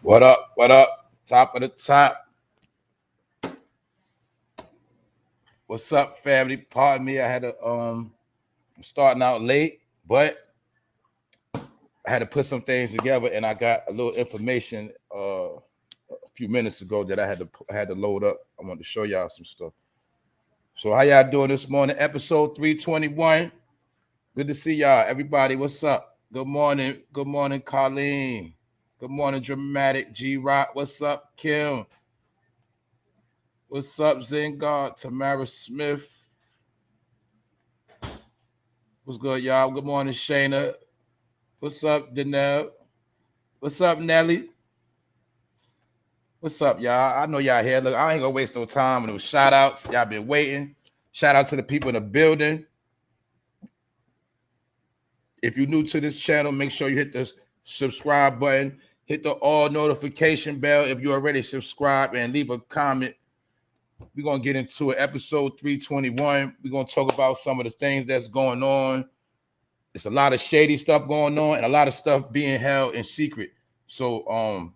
What up? What up? Top of the top. What's up, family? Pardon me. I had to I'm starting out late, but I had to put some things together, and I got a little information a few minutes ago that I had to load up. I wanted to show y'all some stuff. So how y'all doing this morning? Episode 321. Good to see y'all. Everybody, what's up? Good morning. Good morning, Colleen. Good morning, Dramatic G-Rock. What's up, Kim? What's up, Zingard? Tamara Smith. What's good, y'all? Good morning, Shayna. What's up, Danelle? What's up, Nelly? What's up, y'all? I know y'all here. Look, I ain't gonna waste no time. And those shout outs. Y'all been waiting. Shout out to the people in the building. If you're new to this channel, make sure you hit the subscribe button. Hit the all notification bell if you already subscribed, and leave a comment. We're going to get into it. Episode 321. We're going to talk about some of the things that's going on. It's a lot of shady stuff going on and a lot of stuff being held in secret. So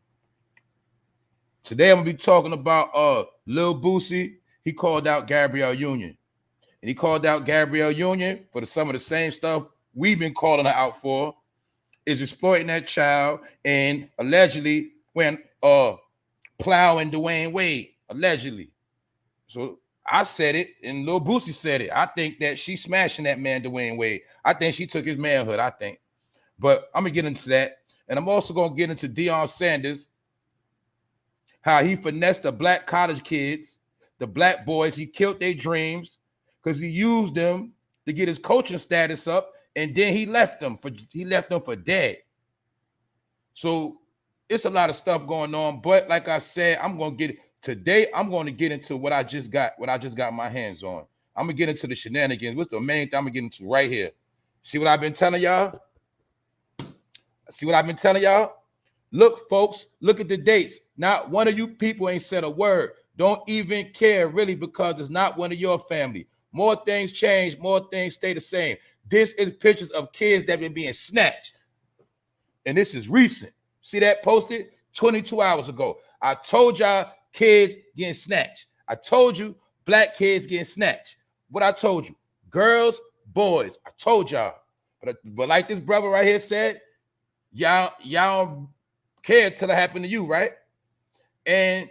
today I'm going to be talking about LIL BOOSIE. He called out GABRIELLEUNION. And he called out GABRIELLEUNIon for some of the same stuff we've been calling her out for, is exploiting that child and allegedly when plowing Dwayne Wade, allegedly. So I said it, and Lil Boosie said it. I think that she's smashing that man, Dwayne Wade. I think she took his manhood, I think. But I'm going to get into that. And I'm also going to get into DEON Sanders, how he finessed the black college kids, the black boys. He killed their dreams because he used them to get his coaching status up, and then he left them for dead. So it's a lot of stuff going on. But like I said, I'm going to get it. Today, I'm going to get into what I just got my hands on. I'm going to get into the shenanigans. What's the main thing I'm going to get into right here? See what I've been telling y'all? See what I've been telling y'all? Look, folks, look at the dates. Not one of you people ain't said a word. Don't even care, really, because it's not one of your family. More things change. More things stay the same. This is pictures of kids that have been being snatched. And this is recent. See that posted 22 hours ago. I told y'all kids getting snatched. I told you black kids getting snatched. What I told you, girls, boys. I told y'all. But like this brother right here said, y'all care till it happened to you, right? And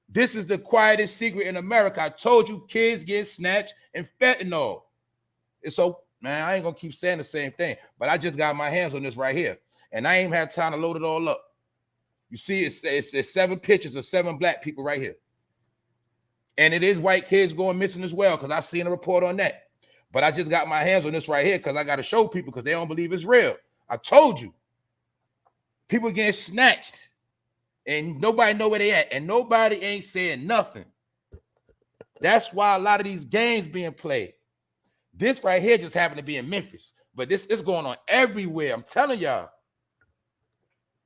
this is the quietest secret in America. I told you kids getting snatched and fentanyl. And so, man, I ain't gonna keep saying the same thing, but I just got my hands on this right here, and I ain't had time to load it all up. You see, it's 7 pictures of 7 black people right here. And it is white kids going missing as well, because I seen a report on that. But I just got my hands on this right here because I got to show people, because they don't believe it's real. I told you. People getting snatched. And nobody know where they at. And nobody ain't saying nothing. That's why a lot of these games being played. This right here just happened to be in Memphis. But this is going on everywhere. I'm telling y'all.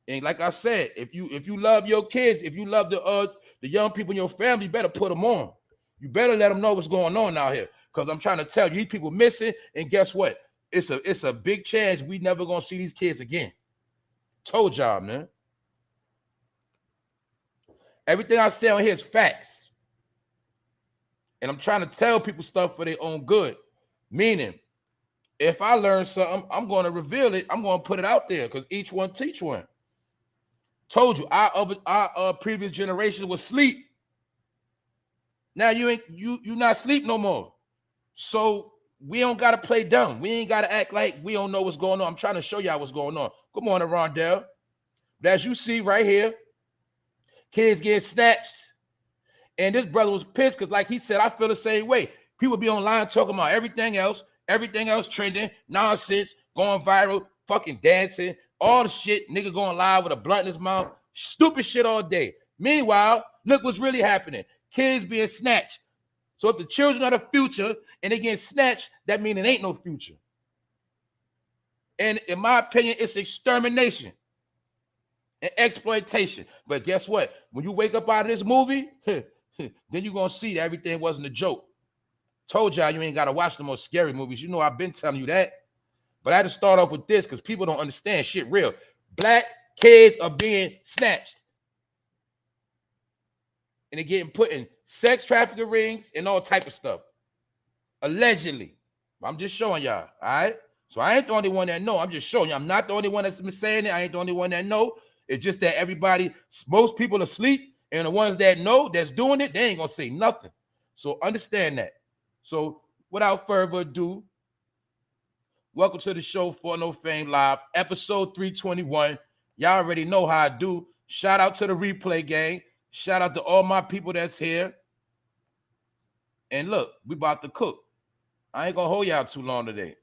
And like I said, if you love your kids, if you love the young people in your family, you better put them on. You better let them know what's going on out here. Because I'm trying to tell you, these people missing, and guess what? It's a big chance we never gonna see these kids again. Told y'all, man. Everything I say on here is facts. And I'm trying to tell people stuff for their own good. Meaning, if I learn something, I'm going to reveal it. I'm going to put it out there, because each one teach one. Told you, our previous generation was asleep. Now you not asleep no more. So we don't gotta play dumb. We ain't gotta act like we don't know what's going on. I'm trying to show y'all what's going on. Good morning, Rondell. But as you see right here, kids getting snatched. And this brother was pissed because, like he said, I feel the same way. People be online talking about everything else trending, nonsense, going viral, fucking dancing, all the shit, nigga going live with a blunt in his mouth, stupid shit all day. Meanwhile, look what's really happening. Kids being snatched. So if the children are the future and they get snatched, that means it ain't no future. And in my opinion, it's extermination and exploitation. But guess what? When you wake up out of this movie, then you're going to see that everything wasn't a joke. Told y'all you ain't got to watch the most scary movies. You know I've been telling you that. But I had to start off with this because people don't understand shit real. Black kids are being snatched. and they're getting put in sex trafficking rings and all type of stuff. Allegedly. I'm just showing y'all, all right? So I ain't the only one that know. I'm just showing you. I'm not the only one that's been saying it. I ain't the only one that know. It's just that everybody, most people are asleep, and the ones that know that's doing it, they ain't gonna say nothing. So understand that. So without further ado, welcome to the show For No Fame Live, episode 321. Y'all already know how I do. Shout out to the replay gang. Shout out to all my people that's here. And look, we about to cook. I ain't gonna hold y'all too long today.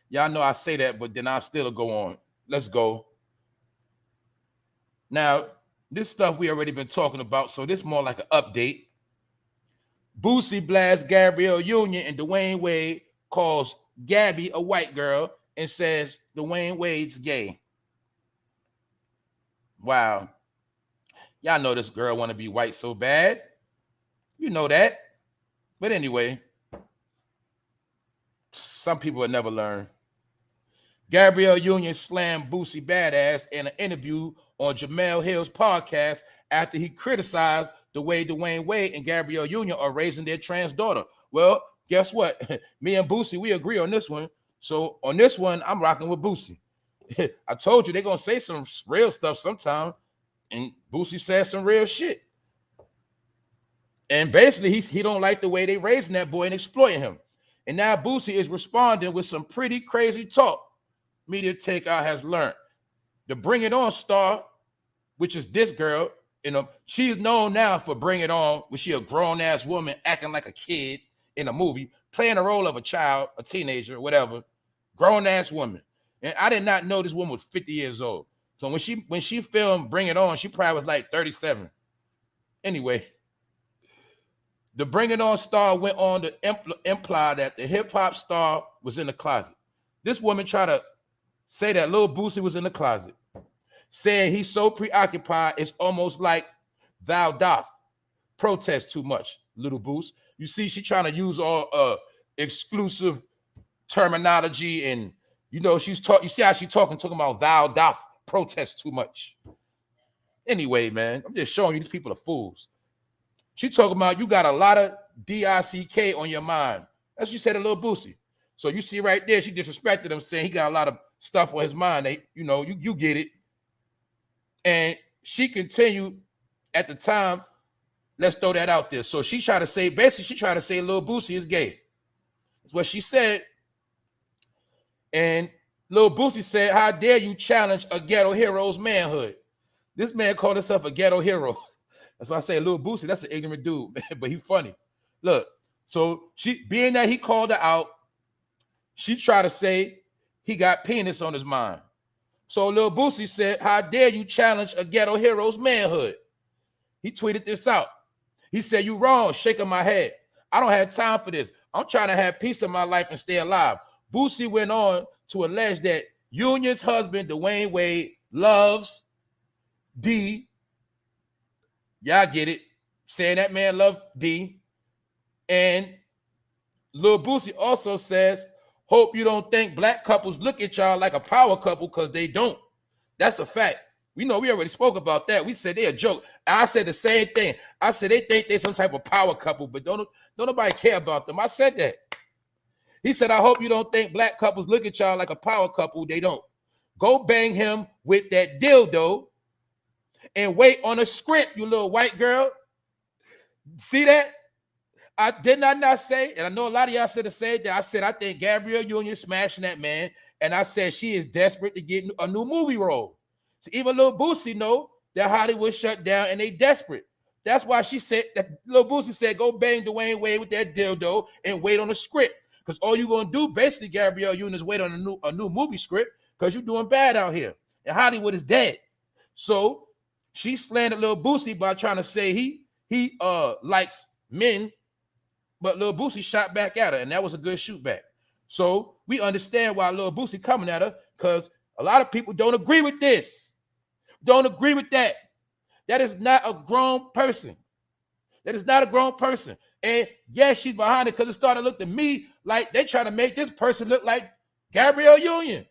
Y'all know I say that, but then I still go on. Let's go. Now, this stuff we already been talking about, so this more like an update. Boosie blasts GABRIELLEUNION, and DWAYNE Wade calls Gabby a white girl and says DWAYNE Wade's gay. Wow. Y'all know this girl want to be white so bad. You know that. But anyway, some people will never learn. GABRIELLEUNION slammed Boosie badass in an interview on Jamel Hill's podcast after he criticized the way DWAYNE Wade and GABRIELLEUNION are raising their trans daughter. Well, guess what? Me and Boosie, we agree on this one. So on this one, I'm rocking with Boosie. I told you they're going to say some real stuff sometime, and Boosie said some real shit. And basically, he don't like the way they raising that boy and exploiting him. And now Boosie is responding with some pretty crazy talk. Media Takeout has learned. The Bring It On star, which is this girl, she's known now for Bring It On, where she a grown-ass woman acting like a kid in a movie, playing the role of a child, a teenager, whatever, grown-ass woman. And I did not know this woman was 50 years old. So when she filmed Bring It On, she probably was like 37. Anyway, the Bring It On star went on to imply that the hip-hop star was in the closet. This woman tried to say that Lil Boosie was in the closet, saying he's so preoccupied, it's almost like thou doth protest too much, Little Boost. You see, she trying to use all exclusive terminology, and you know, you see how she talking about thou doth protest too much. Anyway, man, I'm just showing you these people are fools. She talking about you got a lot of DICK on your mind. That's what she said to Lil Boosie. So you see right there, she disrespected him, saying he got a lot of stuff on his mind. You get it. And she continued at the time, let's throw that out there. So she tried to say, basically, she tried to say Lil Boosie is gay. That's what she said. And Lil Boosie said, how dare you challenge a ghetto hero's manhood? This man called himself a ghetto hero. That's why I say Lil Boosie, that's an ignorant dude, man, but he funny. Look, so being that he called her out, she tried to say he got penis on his mind. So Lil Boosie said, how dare you challenge a ghetto hero's manhood? He tweeted this out. He said, you wrong, shaking my head. I don't have time for this. I'm trying to have peace in my life and stay alive. Boosie went on to allege that Union's husband, DWAYNE Wade, loves D. Y'all get it. Saying that man loved D. And Lil Boosie also says, hope you don't think black couples look at y'all like a power couple, because they don't. That's a fact. We know we already spoke about that. We said they a joke. I said the same thing. I said they think they some type of power couple, but don't nobody care about them. I said that. He said, I hope you don't think black couples look at y'all like a power couple. They don't. Go bang him with that dildo and wait on a script, you little white girl. See that? Did I not say, and I know a lot of y'all said the same thing. I said, I think GABRIELLEUNION smashing that man, and I said she is desperate to get a new movie role. So even Lil Boosie know that Hollywood shut down and they desperate. That's why she said that Lil Boosie said, go bang DWAYNE Wade with that dildo and wait on a script. Because all you're gonna do, basically, GABRIELLEUNION, is wait on a new movie script, because you're doing bad out here. And Hollywood is dead. So she slandered Lil Boosie by trying to say he likes men, but Lil Boosie shot back at her, and that was a good shoot back. So we understand why Lil Boosie coming at her, because a lot of people don't agree with this. Don't agree with that. That is not a grown person. That is not a grown person. And yes, she's behind it, because it started to look to me like they trying to make this person look like GABRIELLEUNION.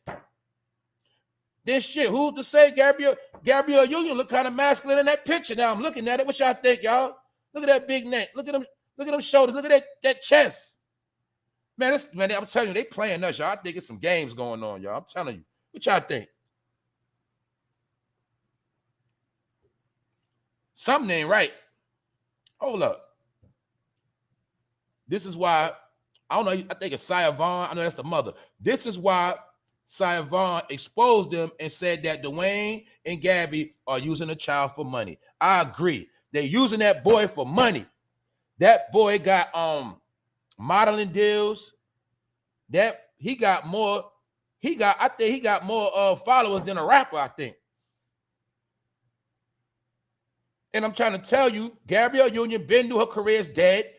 Then shit, who's to say Gabrielle Union look kind of masculine in that picture? Now I'm looking at it. What y'all think, y'all? Look at that big neck. Look at them shoulders. Look at that chest. Man, I'm telling you, they playing us, y'all. I think it's some games going on, y'all. I'm telling you. What y'all think? Something ain't right. Hold up. This is why, I don't know, I think it's Sia Vaughn. I know that's the mother. This is why Sia Vaughn exposed them and said that DWAYNE and Gabby are using the child for money. I agree. They're using that boy for money. That boy got modeling deals. I think he got more followers than a rapper, I think. And I'm trying to tell you, Gabrielle Union been knew her career is dead.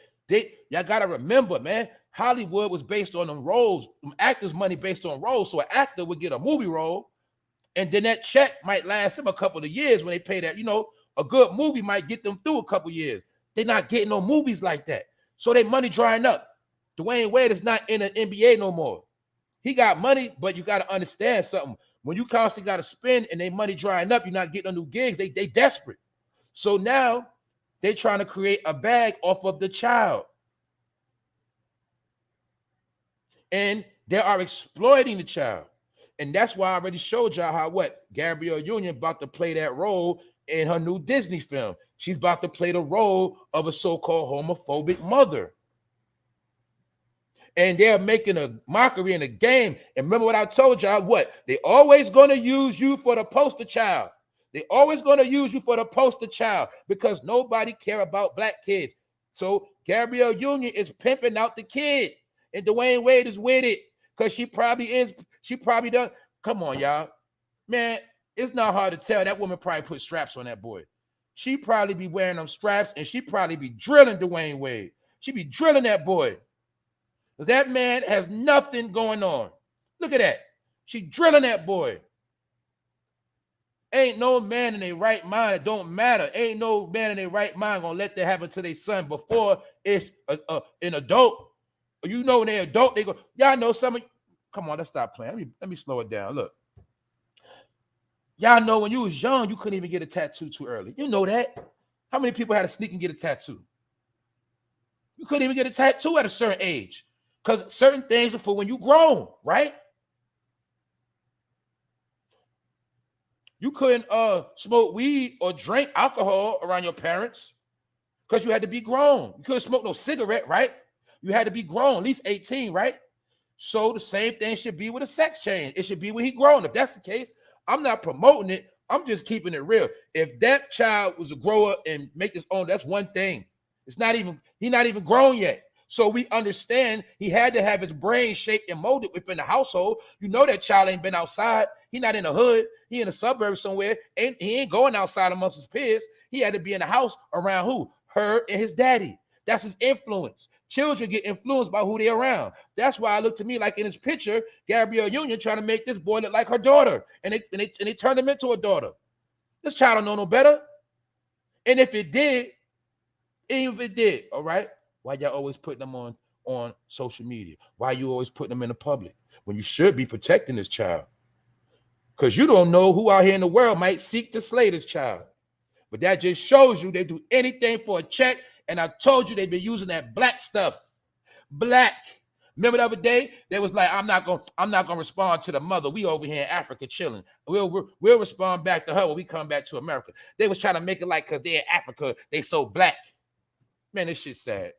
Y'all gotta remember, man, Hollywood was based on them roles, them actors' money based on roles. So an actor would get a movie role, and then that check might last them a couple of years when they pay that. You know, a good movie might get them through a couple of years. They're not getting no movies like that. So their money drying up. Dwyane Wade is not in the NBA no more. He got money, but you got to understand something. When you constantly got to spend and their money drying up, you're not getting no new gigs. They desperate. So now they're trying to create a bag off of the child. And they are exploiting the child. And that's why I already showed y'all how Gabrielle Union about to play that role in her new Disney film. She's about to play the role of a so-called homophobic mother. And they're making a mockery in the game. And remember what I told y'all, they always going to use you for the poster child. They always going to use you for the poster child because nobody care about black kids. So Gabrielle Union is pimping out the kid. And Dwyane Wade is with it because she probably done. Come on, y'all. Man, it's not hard to tell. That woman probably put straps on that boy. She probably be wearing them straps and she probably be drilling Dwyane Wade. She be drilling that boy. That man has nothing going on. Look at that. She drilling that boy. Ain't no man in their right mind. It don't matter. Ain't no man in their right mind gonna let that happen to their son before it's an adult. You know, when they're adult, they go, y'all know some of you. Come on, let's stop playing. Let me slow it down. Look. Y'all know when you was young, you couldn't even get a tattoo too early. You know that. How many people had to sneak and get a tattoo? You couldn't even get a tattoo at a certain age. Because certain things are for when you grown, right? You couldn't smoke weed or drink alcohol around your parents because you had to be grown. You couldn't smoke no cigarette, right? You had to be grown, at least 18, right? So the same thing should be with a sex change. It should be when he grown. If that's the case, I'm not promoting it. I'm just keeping it real. If that child was a grower and make his own, that's one thing. He's not even grown yet. So we understand he had to have his brain shaped and molded within the household. You know that child ain't been outside. He not in the hood. He in the suburbs somewhere. He ain't going outside amongst his peers. He had to be in the house around who? Her and his daddy. That's his influence. Children get influenced by who they're around. That's why I look to me like in his picture, Gabrielle Union trying to make this boy look like her daughter. And they turned him into a daughter. This child don't know no better. And if it did, all right, why y'all always putting them on social media? Why you always putting them in the public when you should be protecting this child? Because you don't know who out here in the world might seek to slay this child. But that just shows you they do anything for a check. And I told you they've been using that black stuff. Black. Remember the other day? They was like, I'm not gonna respond to the mother. We over here in Africa chilling. We'll respond back to her when we come back to America. They was trying to make it like because they're in Africa, they so black. Man, this shit's sad.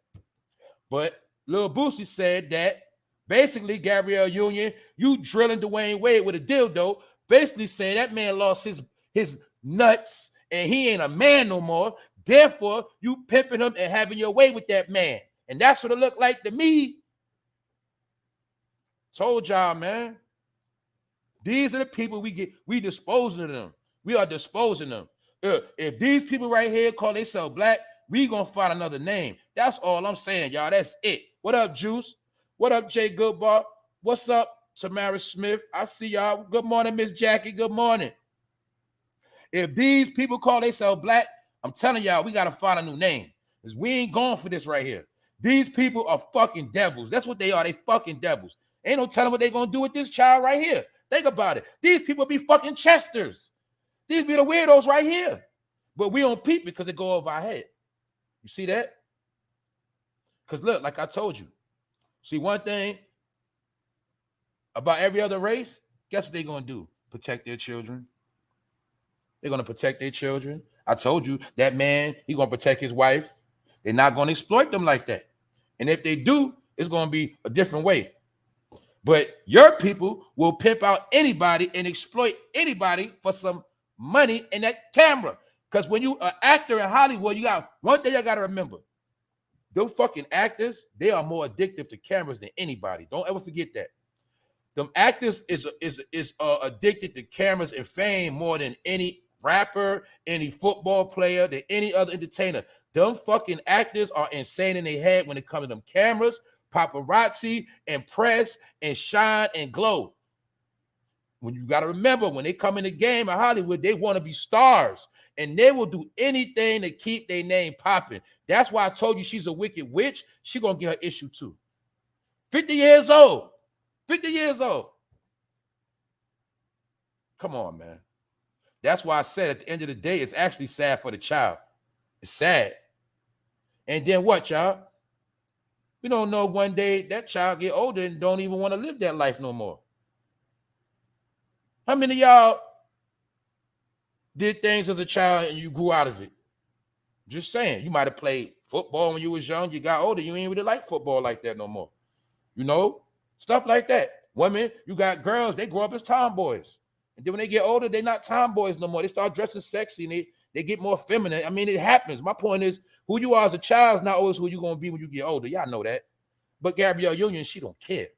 But LIL BOOSIE said that basically Gabrielle Union, you drilling Dwyane Wade with a dildo, basically saying that man lost his nuts and he ain't a man no more. Therefore, you pimping him and having your way with that man. And that's what it looked like to me. Told y'all, man. These are the people we disposing of them. We are disposing them. If these people right here call themselves black, we gonna find another name. That's all I'm saying, y'all. That's it. What up, Juice? What up, Jay Goodbar? What's up, Tamara Smith? I see y'all. Good morning, Miss Jackie. Good morning. If these people call themselves black, I'm telling y'all, we gotta find a new name. Because we ain't going for this right here. These people are fucking devils. That's what they are. They fucking devils. Ain't no telling what they gonna do with this child right here. Think about it. These people be fucking Chesters. These be the weirdos right here. But we don't peep because it go over our head. You see that? Because look, like I told you. See, one thing about every other race, guess what they're going to do? Protect their children. They're going to protect their children. I told you, that man, he's going to protect his wife. They're not going to exploit them like that. And if they do, it's going to be a different way. But your people will pimp out anybody and exploit anybody for some money in that camera. Because when you are an actor in Hollywood, you got one thing I got to remember. Those fucking actors, they are more addictive to cameras than anybody. Don't ever forget that. Them actors is addicted to cameras and fame more than any rapper, any football player, than any other entertainer. Them fucking actors are insane in their head when it comes to them cameras, paparazzi, and press, and shine, and glow. When you got to remember, when they come in the game in Hollywood, they want to be stars, and they will do anything to keep their name popping. That's why I told you she's a wicked witch. She going to get her issue too. 50 years old. 50 years old. Come on, man. That's why I said at the end of the day, it's actually sad for the child. It's sad. And then what, y'all? We don't know one day that child get older and don't even want to live that life no more. How many of y'all did things as a child and you grew out of it? Just saying. You might have played football when you was young. You got older. You ain't really like football like that no more. You know? Stuff like that. Women, you got girls, they grow up as tomboys. And then when they get older, they're not tomboys no more. They start dressing sexy and they get more feminine. I mean, it happens. My point is, who you are as a child is not always who you're going to be when you get older. Y'all know that. But Gabrielle Union, she don't care.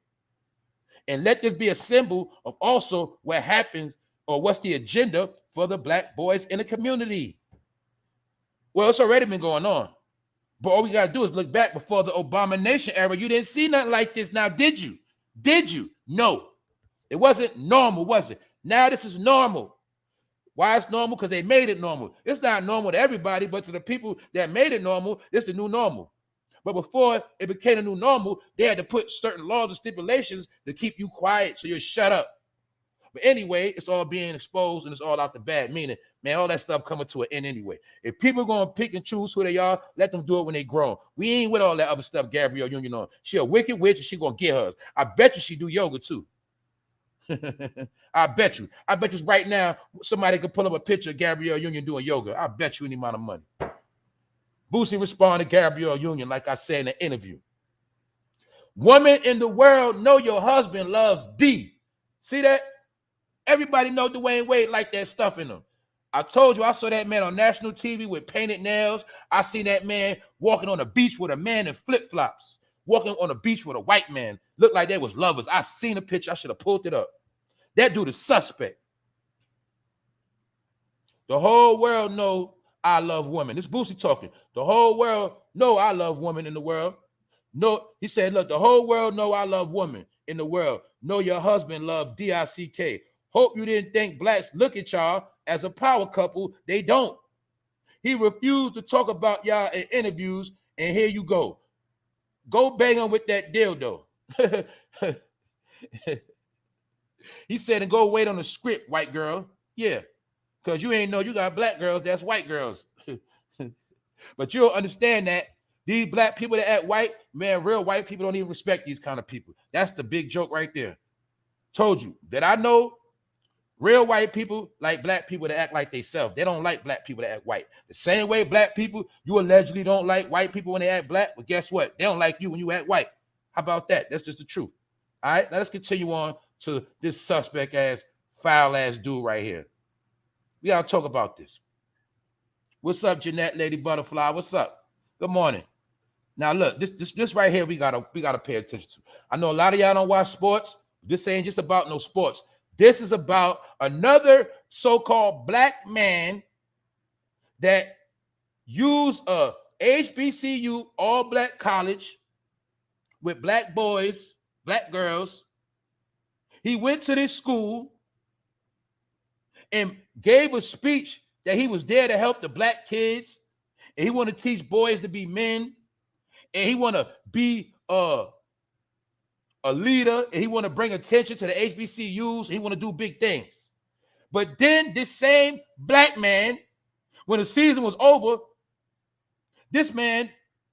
And let this be a symbol of also what happens or what's the agenda for the black boys in the community. Well, it's already been going on. But all we got to do is look back before the Abomination era. You didn't see nothing like this now, did you? Did you? No. It wasn't normal, was it? Now this is normal. Why it's normal? Because they made it normal. It's not normal to everybody, but to the people that made it normal, it's the new normal. But before it became a new normal, they had to put certain laws and stipulations to keep you quiet so you shut up. But anyway, it's all being exposed and it's all out the bad. Meaning, man, all that stuff coming to an end anyway. If people are going to pick and choose who they are, let them do it when they grown. We ain't with all that other stuff Gabrielle Union on. She a wicked witch and she going to get hers. I bet you she do yoga too. I bet you. I bet you right now somebody could pull up a picture of Gabrielle Union doing yoga. I bet you any amount of money. Boosie responded to Gabrielle Union like I said in the interview. Women in the world know your husband loves D. See that? Everybody know Dwayne Wade like that stuff in him. I told you I saw that man on national TV with painted nails. I seen that man walking on the beach with a man in flip-flops. Walking on the beach with a white man. Looked like they was lovers. I seen a picture. I should have pulled it up. That dude is suspect. The whole world know I love women. This Boosie talking. The whole world know I love women in the world. No, he said, look, the whole world know I love women in the world. Know your husband love DICK. Hope you didn't think blacks look at y'all as a power couple. They don't. He refused to talk about y'all in interviews, and here you go. Go bang him with that dildo. He said, and go wait on the script, white girl. Yeah, because you ain't know you got black girls, that's white girls. But you'll understand that these black people that act white, man, real white people don't even respect these kind of people. That's the big joke right there. Told you that I know real white people like black people that act like they self. They don't like black people that act white. The same way black people, you allegedly don't like white people when they act black, but guess what? They don't like you when you act white. How about that? That's just the truth. All right, now let's continue on to this suspect ass, foul ass dude right here. We gotta talk about this. What's up, Jeanette, Lady Butterfly? What's up? Good morning. Now look, this right here we gotta pay attention to. I know a lot of y'all don't watch sports. This ain't just about no sports. This is about another so-called black man that used a HBCU all-black college with black boys, black girls. He went to this school and gave a speech that he was there to help the black kids, and he want to teach boys to be men, and he want to be a leader, and he want to bring attention to the HBCUs. He want to do big things. But then this same black man, when the season was over, this man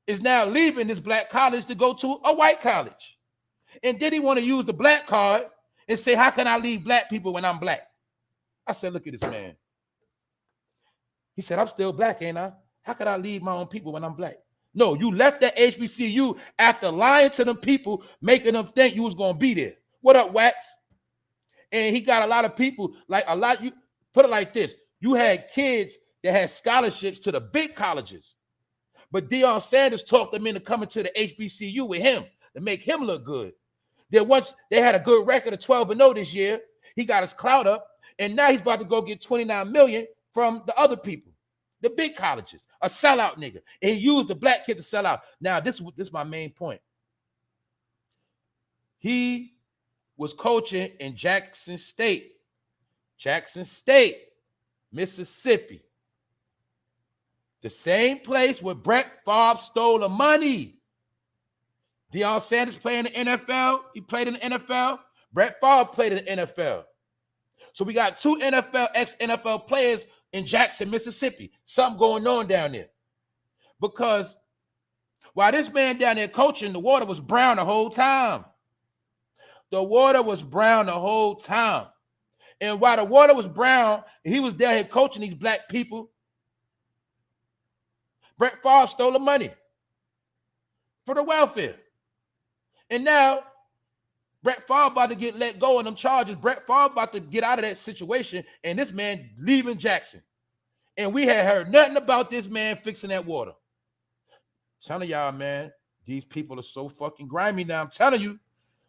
is now leaving this black college to go to a white college. And then he want to use the black card and say, how can I leave black people when I'm black? I said, look at this man. He said, I'm still black, ain't I? How could I leave my own people when I'm black? No, you left that HBCU after lying to them people, making them think you was going to be there. What up, Wax? And he got a lot of people, you put it like this. You had kids that had scholarships to the big colleges. But Deion Sanders talked them into coming to the HBCU with him to make him look good. Then once they had a good record of 12-0 this year, he got his clout up, and now he's about to go get $29 million from the other people, the big colleges, a sellout nigga. And he used the black kid to sell out. Now, this is my main point. He was coaching in Jackson State, Mississippi. The same place where Brett Favre stole the money. Deion Sanders played in the NFL. He played in the NFL. Brett Favre played in the NFL. So we got two ex-NFL players in Jackson, Mississippi. Something going on down there. Because while this man down there coaching, the water was brown the whole time. The water was brown the whole time. And while the water was brown, he was down here coaching these black people. Brett Favre stole the money for the welfare. And now, Brett Favre about to get let go on them charges. Brett Favre about to get out of that situation, and this man leaving Jackson. And we had heard nothing about this man fixing that water. I'm telling y'all, man, these people are so fucking grimy now. I'm telling you.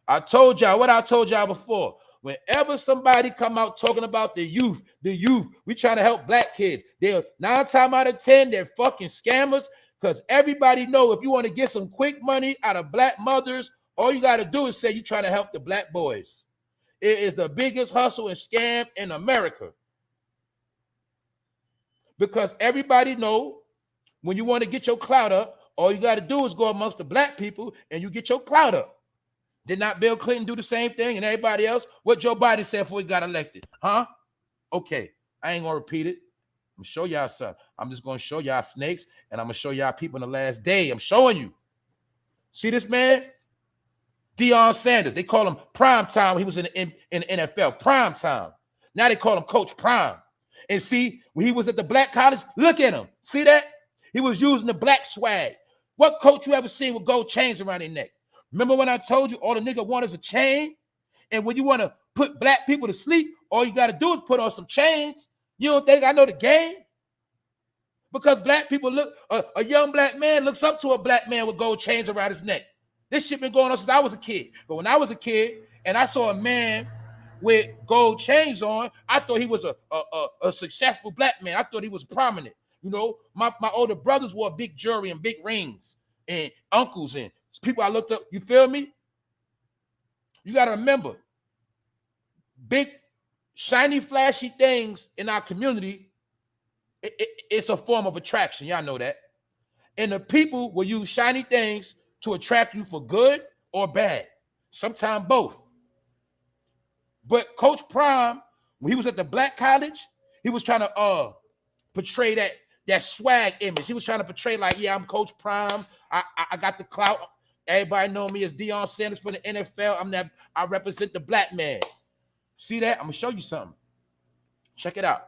I told y'all what I told y'all before. Whenever somebody come out talking about the youth, we trying to help black kids. They're 9 times out of 10, they're fucking scammers, because everybody know if you want to get some quick money out of black mothers, all you got to do is say you're trying to help the black boys. It is the biggest hustle and scam in America. Because everybody know when you want to get your clout up, all you got to do is go amongst the black people and you get your clout up. Did not Bill Clinton do the same thing and everybody else? What Joe Biden said before he got elected? Huh? Okay, I ain't going to repeat it. I'm going to show y'all something. I'm just going to show y'all snakes, and I'm going to show y'all people in the last day. I'm showing you. See this man? Deion Sanders. They call him Prime Time when he was in the NFL. Prime Time. Now they call him Coach Prime. And see, when he was at the black college, look at him. See that? He was using the black swag. What coach you ever seen with gold chains around their neck? Remember when I told you all the nigga want is a chain? And when you want to put black people to sleep, all you got to do is put on some chains. You don't think I know the game? Because black people look, a young black man looks up to a black man with gold chains around his neck. This shit been going on since I was a kid. But when I was a kid and I saw a man with gold chains on, I thought he was a successful black man. I thought he was prominent. You know, my older brothers wore big jewelry and big rings, and uncles and people I looked up. You feel me? You got to remember, big, shiny, flashy things in our community, it's a form of attraction. Y'all know that. And the people will use shiny things to attract you for good or bad. Sometimes both. But Coach Prime, when he was at the black college, he was trying to portray that swag image. He was trying to portray like, yeah, I'm Coach Prime. I got the clout. Everybody know me as Deion Sanders for the NFL. I represent the black man. See that? I'm gonna show you something. Check it out.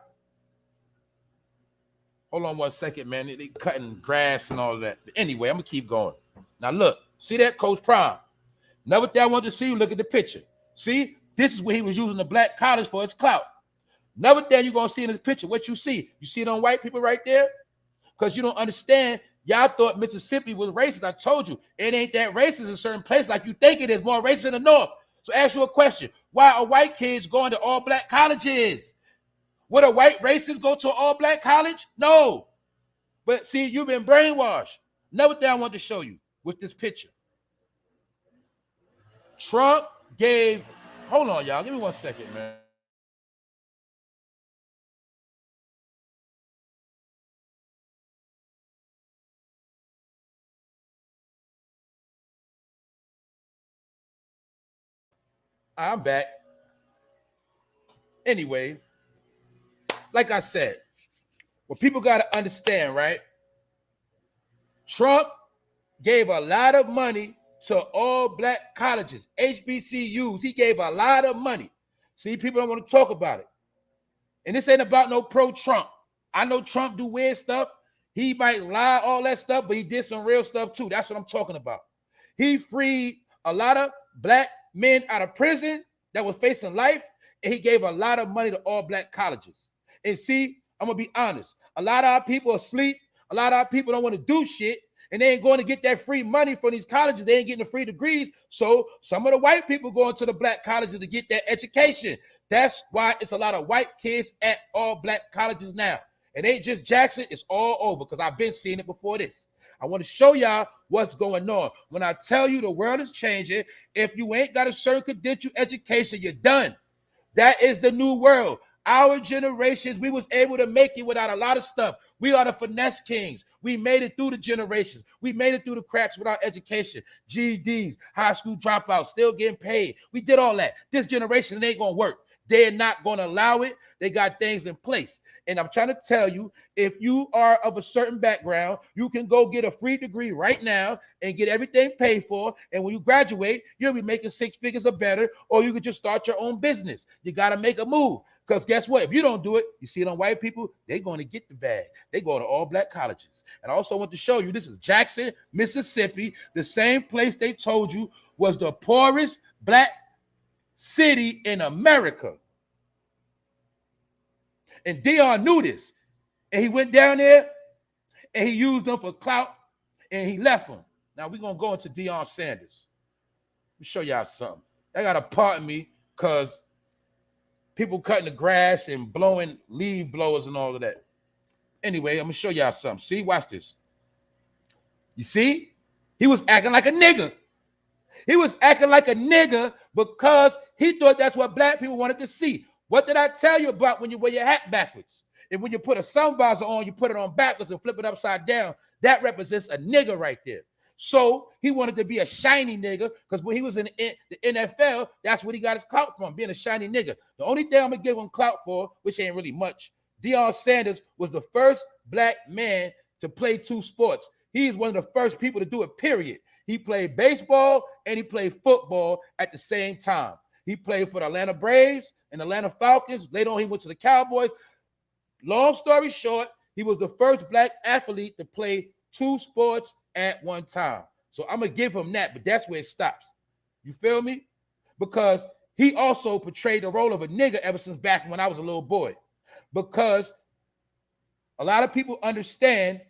Hold on 1 second, man. They cutting grass and all that. But anyway, I'm gonna keep going. Now look, see that, Coach Prime? Another thing I want to see you, look at the picture. See, this is where he was using the black college for his clout. Another thing you're gonna see in this picture, what you see? You see it on white people right there? Because you don't understand. Y'all thought Mississippi was racist. I told you, it ain't that racist in certain places like you think it is. More racist in the North. So ask you a question. Why are white kids going to all black colleges? Would a white racist go to an all black college? No. But see, you've been brainwashed. Another thing I want to show you with this picture. Trump gave, hold on, y'all. Give me 1 second, man. I'm back. Anyway, like I said, what people got to understand, right? Trump gave a lot of money to all black colleges, HBCUs. He gave a lot of money. See, people don't want to talk about it. And this ain't about no pro-Trump. I know Trump do weird stuff. He might lie, all that stuff, but he did some real stuff too. That's what I'm talking about. He freed a lot of black men out of prison that was facing life, and he gave a lot of money to all black colleges. And see, I'm going to be honest. A lot of our people are asleep. A lot of our people don't want to do shit, and they ain't going to get that free money from these colleges. They ain't getting the free degrees. So some of the white people going to the black colleges to get that education. That's why it's a lot of white kids at all black colleges now. It ain't just Jackson. It's all over because I've been seeing it before this. I want to show y'all what's going on. When I tell you the world is changing, if you ain't got a certain credential education, you're done. That is the new world. Our generations, we was able to make it without a lot of stuff. We are the finesse kings. We made it through the generations. We made it through the cracks without education. GEDs, high school dropouts, still getting paid. We did all that. This generation, it ain't going to work. They're not going to allow it. They got things in place. And I'm trying to tell you, if you are of a certain background, you can go get a free degree right now and get everything paid for. And when you graduate, you'll be making 6 figures or better, or you could just start your own business. You got to make a move. Because guess what? If you don't do it, you see it on white people, they're going to get the bag. They go to all black colleges. And I also want to show you, this is Jackson, Mississippi, the same place they told you was the poorest black city in America. And DEON knew this. And he went down there and he used them for clout and he left them. Now we're going to go into Deion Sanders. Let me show y'all something. I got to pardon me because people cutting the grass and blowing leaf blowers and all of that. Anyway, I'm going to show y'all something. See, watch this. You see? He was acting like a nigga. He was acting like a nigga because he thought that's what black people wanted to see. What did I tell you about when you wear your hat backwards? And when you put a sun visor on, you put it on backwards and flip it upside down. That represents a nigga right there. So he wanted to be a shiny nigga because when he was in the NFL, that's what he got his clout from, being a shiny nigga. The only thing I'm going to give him clout for, which ain't really much, Deion Sanders was the first black man to play 2 sports. He's one of the first people to do it, period. He played baseball and he played football at the same time. He played for the Atlanta Braves and Atlanta Falcons. Later on, he went to the Cowboys. Long story short, he was the first black athlete to play 2 sports at one time. So I'm going to give him that, but that's where it stops. You feel me? Because he also portrayed the role of a nigga ever since back when I was a little boy. Because a lot of people understand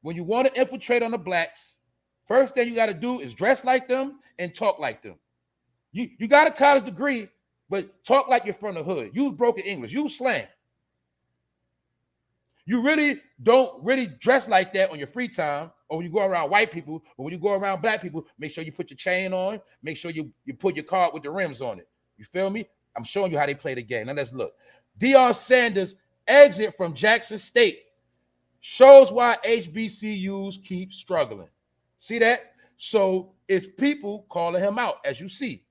when you want to infiltrate on the blacks, first thing you got to do is dress like them and talk like them. You got a college degree, but talk like you're from the hood. Use broken English. Use slang. You really don't really dress like that on your free time or when you go around white people, or when you go around black people, make sure you put your chain on. Make sure you put your card with the rims on it. You feel me? I'm showing you how they play the game. Now let's look. Deion Sanders' exit from Jackson State shows why HBCUs keep struggling. See that? So it's people calling him out, as you see.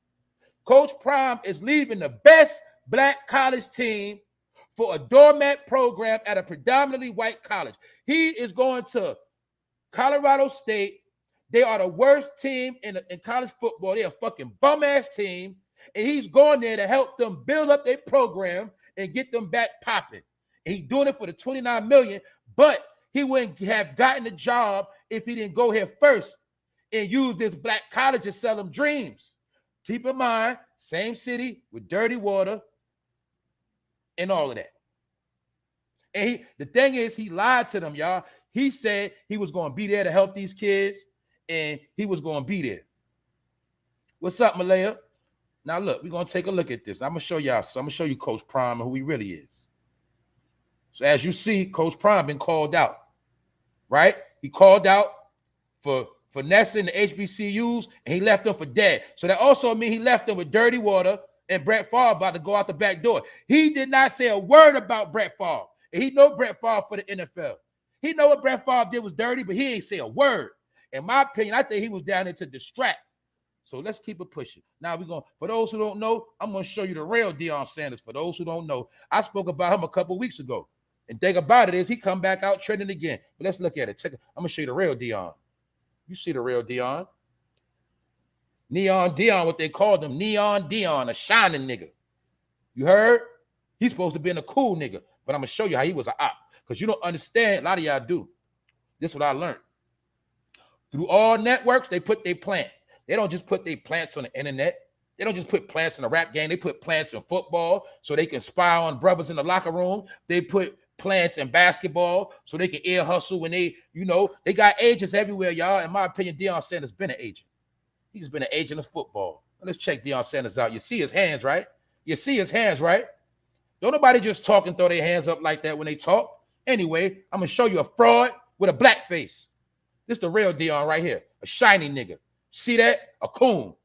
Coach Prime is leaving the best black college team for a doormat program at a predominantly white college. He is going to Colorado State. They are the worst team in college football. They're a fucking bum-ass team. And he's going there to help them build up their program and get them back popping. And he's doing it for the $29 million, but he wouldn't have gotten the job if he didn't go here first and use this black college to sell them dreams. Keep in mind, same city with dirty water and all of that. And the thing is, he lied to them, y'all. He said he was going to be there to help these kids, and he was going to be there. What's up, Malaya? Now, look, we're going to take a look at this. I'm going to show y'all. So I'm going to show you Coach Prime and who he really is. So as you see, Coach Prime been called out, right? He called out for finessing the HBCUs, and he left them for dead. So that also means he left them with dirty water and Brett Favre about to go out the back door. He did not say a word about Brett Favre. And he know Brett Favre for the NFL. He know what Brett Favre did was dirty, but he ain't say a word. In my opinion, I think he was down there to distract So let's keep it pushing. Now we're going, for those who don't know, I'm going to show you the real Deion Sanders. For those who don't know, I spoke about him a couple weeks ago. And thing about it is he come back out trending again. But let's look at it. I'm going to show you the real Deion. You see the real Deion. Neon Deion, what they called him. Neon Deion, a shining nigga. You heard? He's supposed to be a cool nigga. But I'm going to show you how he was an op. Because you don't understand. A lot of y'all do. This is what I learned. Through all networks, they put their plant. They don't just put their plants on the internet. They don't just put plants in the rap game. They put plants in football so they can spy on brothers in the locker room. They put plants in basketball so they can ear hustle when they, you know, they got agents everywhere, y'all. In my opinion, Deion Sanders been an agent. He's been an agent of football. Let's check Deion Sanders out. You see his hands, right? You see his hands, right? Don't nobody just talk and throw their hands up like that when they talk. Anyway, I'm going to show you a fraud with a black face. This is the real Deion right here. A shiny nigga. See that? A coon.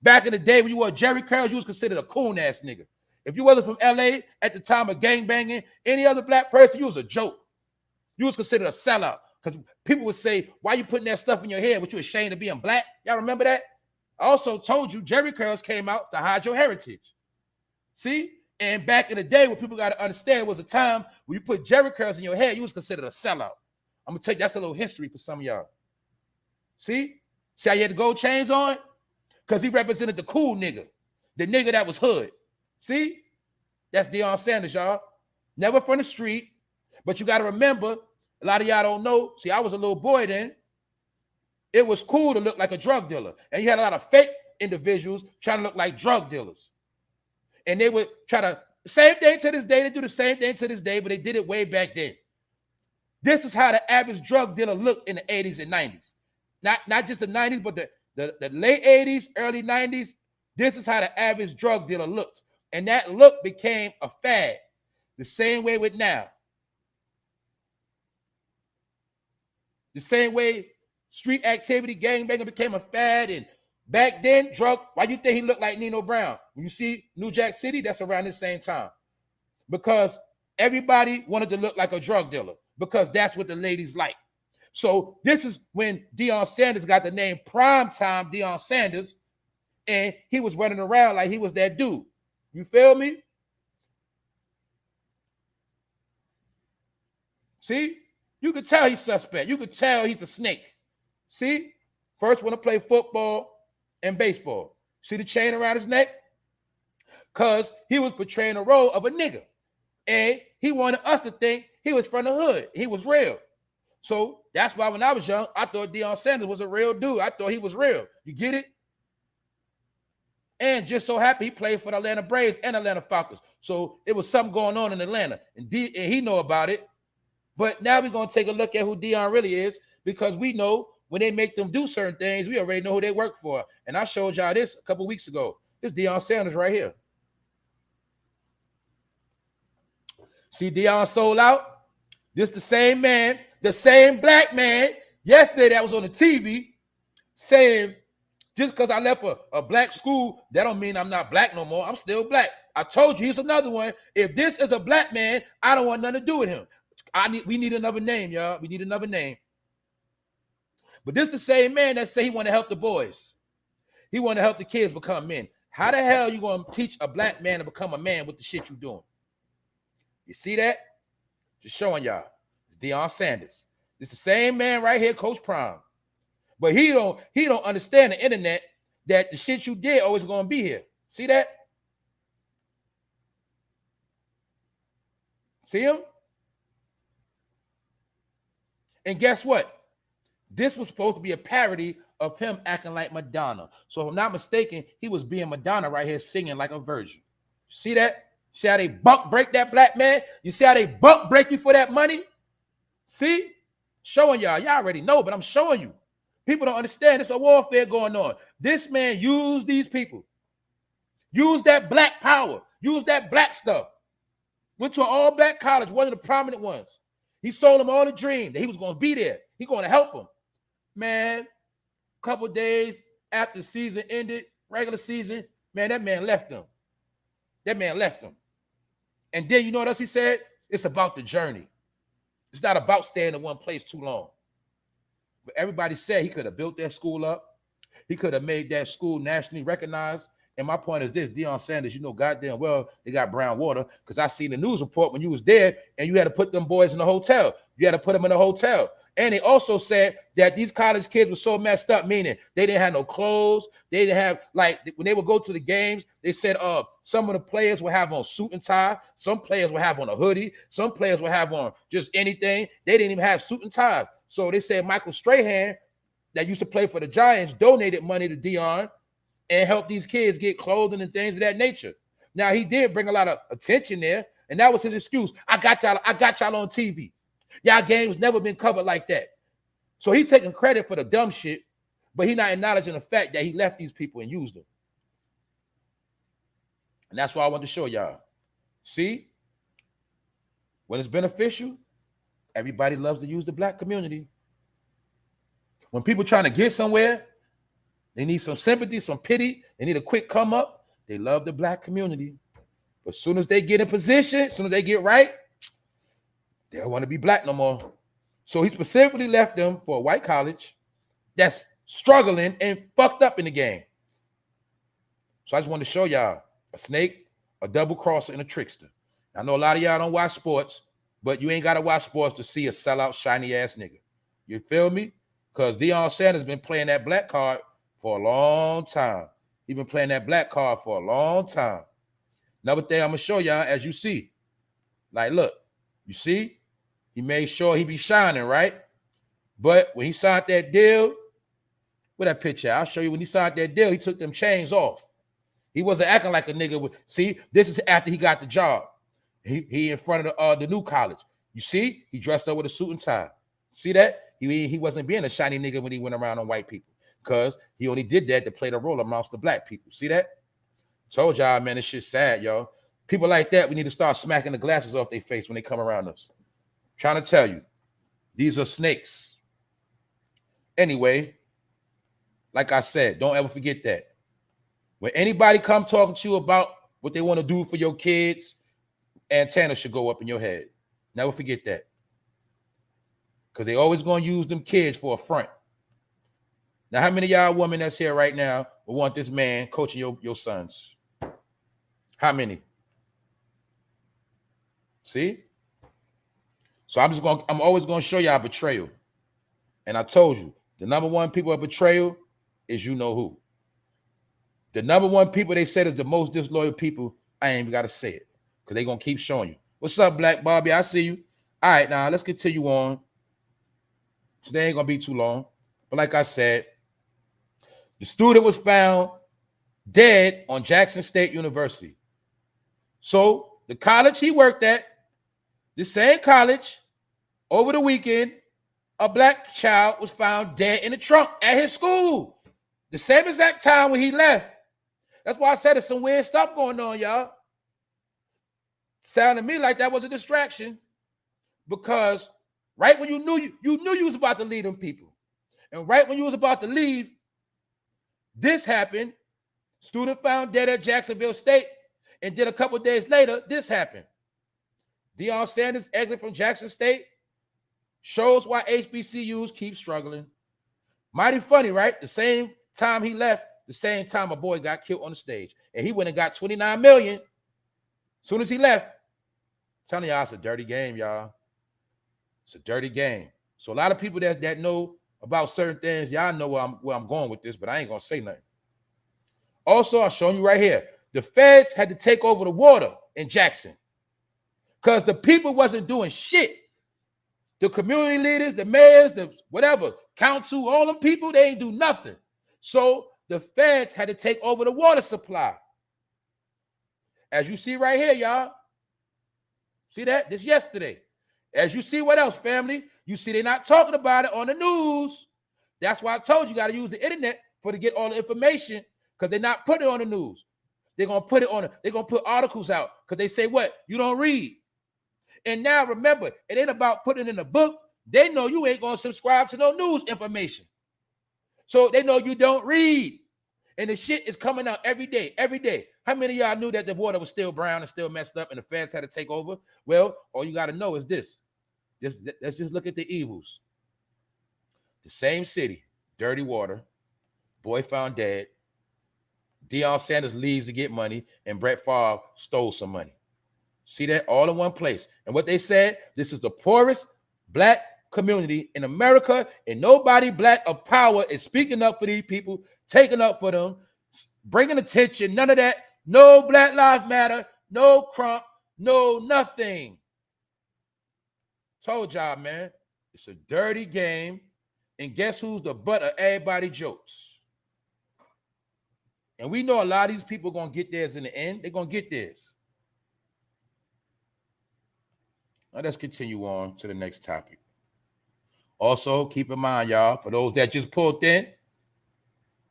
Back in the day when you were Jerry Curls, you was considered a coon-ass nigga. If you wasn't from LA at the time of gangbanging, any other black person, you was a joke. You was considered a sellout. Because people would say, why you putting that stuff in your head? What, you ashamed of being black? Y'all remember that? I also told you Jerry Curls came out to hide your heritage. See? And back in the day, what people got to understand was a time when you put Jerry Curls in your head, you was considered a sellout. I'm going to tell you, that's a little history for some of y'all. See? See how he had the gold chains on? Because he represented the cool nigga. The nigga that was hood. See? That's Deion Sanders, y'all. Never from the street. But you got to remember, a lot of y'all don't know. See, I was a little boy then. It was cool to look like a drug dealer. And you had a lot of fake individuals trying to look like drug dealers. And they would try to, same thing to this day. They do the same thing to this day, but they did it way back then. This is how the average drug dealer looked in the 80s and 90s. Not just the 90s, but the late 80s, early 90s. This is how the average drug dealer looked. And that look became a fad. The same way with now. The same way street activity, gangbanging became a fad. And back then, why do you think he looked like Nino Brown? When you see New Jack City, that's around the same time. Because everybody wanted to look like a drug dealer. Because that's what the ladies like. So this is when Deion Sanders got the name Primetime Deion Sanders, and he was running around like he was that dude. You feel me? See? You could tell he's suspect. You could tell he's a snake. See? First want to play football and baseball. See the chain around his neck? Because he was portraying the role of a nigga. And he wanted us to think he was from the hood. He was real. So that's why when I was young, I thought Deion Sanders was a real dude. I thought he was real. You get it? And just so happy he played for the Atlanta Braves and Atlanta Falcons. So it was something going on in Atlanta. And he know about it. But now we're going to take a look at who Deion really is, because we know when they make them do certain things, we already know who they work for. And I showed y'all this a couple weeks ago. This Deion Sanders right here. See Deion sold out? This the same man, the same black man yesterday that was on the TV saying, just because I left a black school, that don't mean I'm not black no more. I'm still black. I told you he's another one. If this is a black man, I don't want nothing to do with him. We need another name, y'all. We need another name. But this the same man that say he want to help the boys. He want to help the kids become men. How the hell you going to teach a black man to become a man with the shit you doing? You see that? Just showing y'all. It's Deion Sanders. It's the same man right here, Coach Prime. But he don't understand the internet, that the shit you did always going to be here. See that? See him? And guess what? This was supposed to be a parody of him acting like Madonna. So if I'm not mistaken, he was being Madonna right here singing like a virgin. See that? See how they buck break that black man? You see how they buck break you for that money? See? Showing y'all. Y'all already know, but I'm showing you. People don't understand. There's a warfare going on. This man used these people. Used that black power. Used that black stuff. Went to an all-black college, one of the prominent ones. He sold them all the dream that he was going to be there. He's going to help them. Man, a couple days after the season ended, regular season, man, that man left them. That man left them. And then you know what else he said? It's about the journey. It's not about staying in one place too long. But everybody said he could have built that school up. He could have made that school nationally recognized. And my point is this, Deion Sanders, you know goddamn well they got brown water, because I seen the news report when you was there and you had to put them boys in the hotel. You had to put them in a hotel. And they also said that these college kids were so messed up, meaning they didn't have no clothes. They didn't have, like, when they would go to the games, they said some of the players would have on suit and tie. Some players would have on a hoodie. Some players would have on just anything. They didn't even have suit and ties. So they said Michael Strahan, that used to play for the Giants, donated money to Deion and helped these kids get clothing and things of that nature. Now, he did bring a lot of attention there, and that was his excuse. I got y'all on TV. Y'all games never been covered like that. So he's taking credit for the dumb shit, but he's not acknowledging the fact that he left these people and used them. And that's why I want to show y'all. See, when it's beneficial, everybody loves to use the black community. When people trying to get somewhere, they need some sympathy, some pity, they need a quick come up, they love the black community. But as soon as they get in position, as soon as they get right, they don't want to be black no more. So he specifically left them for a white college that's struggling and fucked up in the game. So I just want to show y'all a snake, a double crosser, and a trickster. I know a lot of y'all don't watch sports, but you ain't got to watch sports to see a sellout, shiny ass nigga. You feel me? Because Deion Sanders been playing that black card for a long time. He been playing that black card for a long time. Another thing I'm going to show y'all, as you see. Like, look, you see? He made sure he be shining, right? But when he signed that deal, where that picture? I'll show you when he signed that deal, he took them chains off. He wasn't acting like a nigga would. See, this is after he got the job. He in front of the new college. You see? He dressed up with a suit and tie. See that? He wasn't being a shiny nigga when he went around on white people, because he only did that to play the role amongst the black people. See that? Told y'all, man, this shit's sad, y'all. People like that, we need to start smacking the glasses off their face when they come around us. Trying to tell you, these are snakes. Anyway, like I said, don't ever forget that. When anybody come talking to you about what they want to do for your kids, antenna should go up in your head. Never forget that. Because they always going to use them kids for a front. Now, how many of y'all women that's here right now will want this man coaching your sons? How many? See? So I'm always going to show y'all betrayal. And I told you, the number one people of betrayal is you know who. The number one people they said is the most disloyal people, I ain't even got to say it, because they're going to keep showing you. What's up, Black Bobby? I see you. All right, now let's continue on. Today ain't going to be too long. But like I said, the student was found dead on Jackson State University. So the college he worked at, the same college, over the weekend, a black child was found dead in the trunk at his school. The same exact time when he left. That's why I said there's some weird stuff going on, y'all. Sounded to me like that was a distraction, because right when you knew you was about to leave them people, and right when you was about to leave, this happened. Student found dead at Jacksonville State, and then a couple days later, this happened. Deion Sanders' exit from Jackson State shows why HBCUs keep struggling. Mighty funny, right? The same time he left, the same time a boy got killed on the stage, and he went and got $29 million as soon as he left. I'm telling y'all, it's a dirty game, y'all. It's a dirty game. So a lot of people that know about certain things, y'all know where I'm going with this, but I ain't gonna say nothing. Also, I'm showing you right here, the feds had to take over the water in Jackson because the people wasn't doing shit. The community leaders, the mayors, the whatever, council, all them people, they ain't do nothing. So the feds had to take over the water supply. As you see right here, y'all. See that? This yesterday. As you see, what else, family? You see they're not talking about it on the news. That's why I told you got to use the internet to get all the information, because they're not putting it on the news. They're going to put it on, they're going to put articles out because they say what? You don't read. And now remember, it ain't about putting it in a book. They know you ain't going to subscribe to no news information. So they know you don't read. And the shit is coming out every day, every day. How many of y'all knew that the water was still brown and still messed up and the feds had to take over? Well, all you got to know is this. Let's just look at the evils. The same city, dirty water, boy found dead. Deion Sanders leaves to get money, and Brett Favre stole some money. See that? All in one place. And what they said, this is the poorest black community in America, and nobody black of power is speaking up for these people, taking up for them, bringing attention, none of that. No Black Lives Matter, no Crump, no nothing. Told y'all, man, it's a dirty game, and guess who's the butt of everybody's jokes? And we know a lot of these people are going to get theirs in the end. They're going to get theirs. Now let's continue on to the next topic. Also, keep in mind, y'all, for those that just pulled in,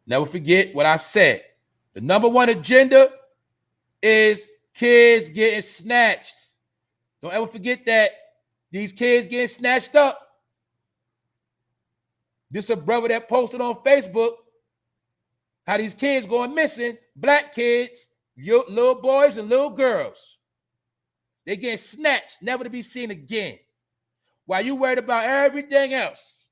never forget what I said. The number one agenda is kids getting snatched. Don't ever forget that. These kids getting snatched up. This a brother that posted on Facebook how these kids going missing, black kids, little boys and little girls. They getting snatched, never to be seen again. While you worried about everything else,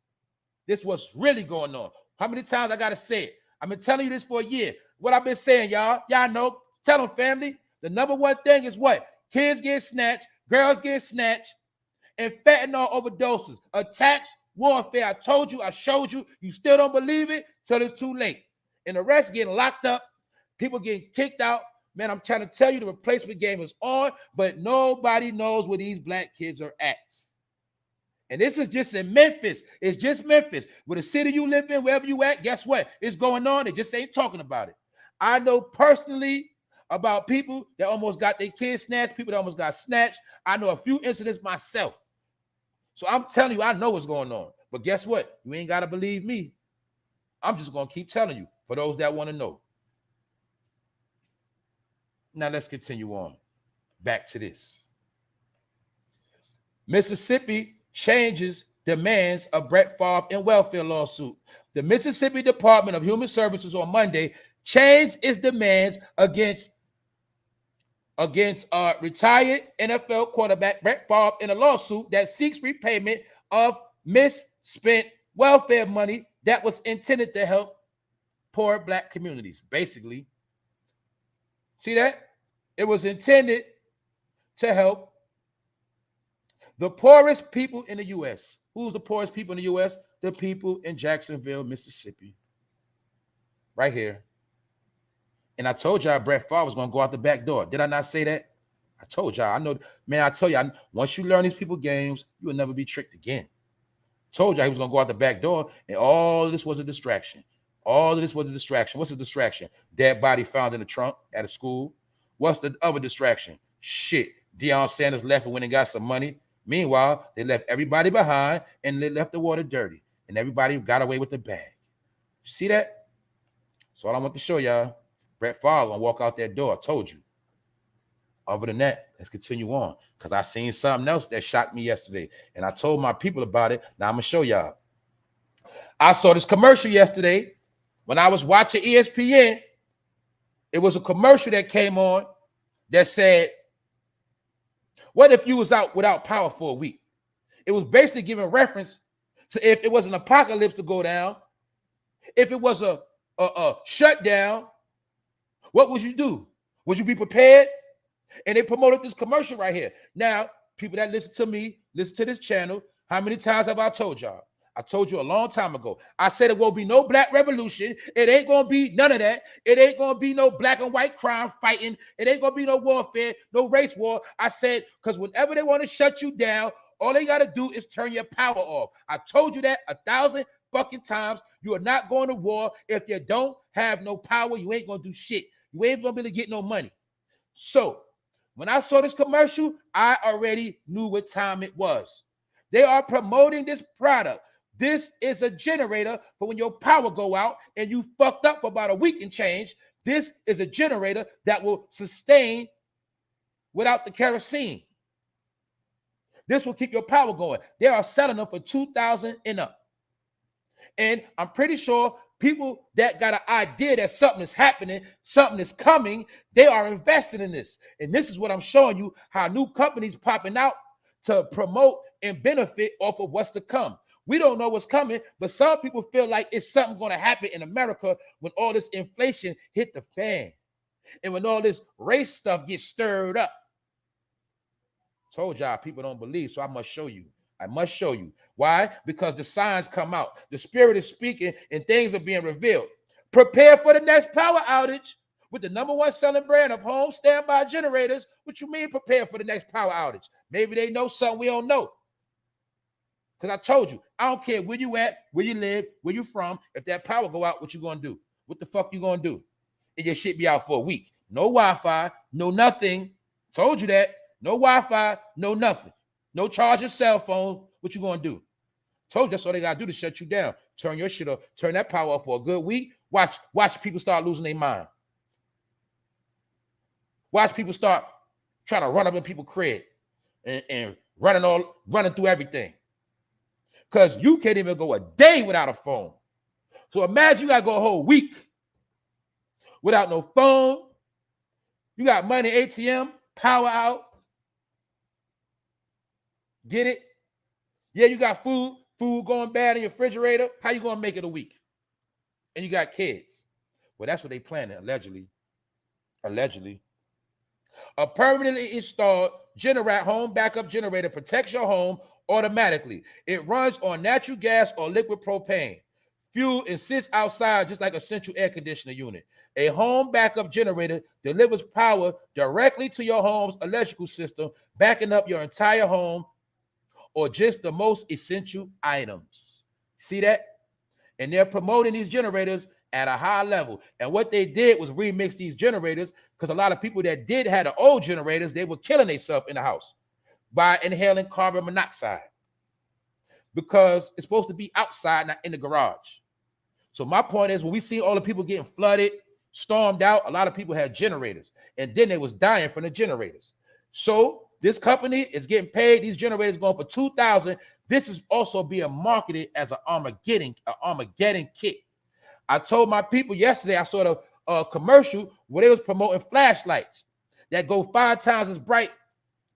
this what's really going on. How many times I got to say it? I've been telling you this for a year. What I've been saying, y'all. Y'all know. Tell them, family. The number one thing is what? Kids get snatched, girls get snatched, and fentanyl overdoses, attacks, warfare. I told you, I showed you. You still don't believe it till it's too late. And the rest getting locked up, people getting kicked out. Man, I'm trying to tell you the replacement game is on, but nobody knows where these black kids are at. And this is just in Memphis. It's just Memphis. With the city you live in, wherever you at, guess what? It's going on. They just ain't talking about it. I know personally about people that almost got their kids snatched, people that almost got snatched. I know a few incidents myself. So I'm telling you, I know what's going on. But guess what? You ain't got to believe me. I'm just going to keep telling you for those that want to know. Now let's continue on. Back to this. Mississippi changes demands of Brett Favre in welfare lawsuit. The Mississippi Department of Human Services on Monday changed its demands against retired NFL quarterback Brett Favre in a lawsuit that seeks repayment of misspent welfare money that was intended to help poor black communities. Basically, see that? It was intended to help the poorest people in the U.S. Who's the poorest people in the U.S.? The people in Jacksonville, Mississippi. Right here. And I told y'all Brett Favre was going to go out the back door. Did I not say that? I told y'all. I know, man, I tell you, once you learn these people games, you will never be tricked again. Told y'all he was going to go out the back door, and all this was a distraction. All of this was a distraction. What's a distraction? Dead body found in the trunk at a school. What's the other distraction? Shit. Deion Sanders left and went and got some money. Meanwhile, they left everybody behind, and they left the water dirty, and everybody got away with the bag. See that? That's all I want to show y'all. Brett Favre gonna walk out that door. I told you. Other than that, let's continue on, because I seen something else that shocked me yesterday, and I told my people about it. Now I'm gonna show y'all. I saw this commercial yesterday when I was watching ESPN. It was a commercial that came on that said, what if you was out without power for a week? It was basically giving reference to if it was an apocalypse to go down, if it was a shutdown, what would you do? Would you be prepared? And they promoted this commercial right here. Now, people that listen to me, listen to this channel, how many times have I told y'all? I told you a long time ago. I said it won't be no black revolution. It ain't going to be none of that. It ain't going to be no black and white crime fighting. It ain't going to be no warfare, no race war. I said, because whenever they want to shut you down, all they got to do is turn your power off. I told you that 1,000 fucking times. You are not going to war. If you don't have no power, you ain't going to do shit. You ain't going to be able to get no money. So when I saw this commercial, I already knew what time it was. They are promoting this product. This is a generator for when your power go out and you fucked up for about a week and change. This is a generator that will sustain without the kerosene. This will keep your power going. They are selling them for $2,000 and up. And I'm pretty sure people that got an idea that something is happening, something is coming, they are invested in this. And this is what I'm showing you, how new companies popping out to promote and benefit off of what's to come. We don't know what's coming, but some people feel like it's something going to happen in America when all this inflation hit the fan and when all this race stuff gets stirred up. Told y'all people don't believe, so I must show you. I must show you. Why? Because the signs come out. The Spirit is speaking and things are being revealed. Prepare for the next power outage with the #1 selling brand of home standby generators. What you mean prepare for the next power outage? Maybe they know something we don't know. Because I told you, I don't care where you at, where you live, where you from. If that power go out, what you going to do? What the fuck you going to do? And your shit be out for a week. No Wi-Fi, no nothing. Told you that. No Wi-Fi, no nothing. No charging cell phone. What you going to do? Told you that's all they got to do to shut you down. Turn your shit off. Turn that power off for a good week. Watch people start losing their mind. Watch people start trying to run up in people's crib and running through everything. Because you can't even go a day without a phone. So imagine you got to go a whole week without no phone. You got money ATM, power out. Get it? Yeah, you got food going bad in your refrigerator. How you going to make it a week? And you got kids. Well, that's what they planning, allegedly. Allegedly. A permanently installed home backup generator protects your home automatically. It runs on natural gas or liquid propane. Fuel and sits outside just like a central air conditioner unit. A home backup generator delivers power directly to your home's electrical system, backing up your entire home or just the most essential items. See that? And they're promoting these generators at a high level. And what they did was remix these generators because a lot of people that did have the old generators, they were killing themselves in the house by inhaling carbon monoxide because it's supposed to be outside, not in the garage. So my point is, when we see all the people getting flooded, stormed out, a lot of people had generators, and then they was dying from the generators. So this company is getting paid. These generators going for $2,000. This is also being marketed as an Armageddon kit. I told my people yesterday, I saw a commercial where they was promoting flashlights that go 5 times as bright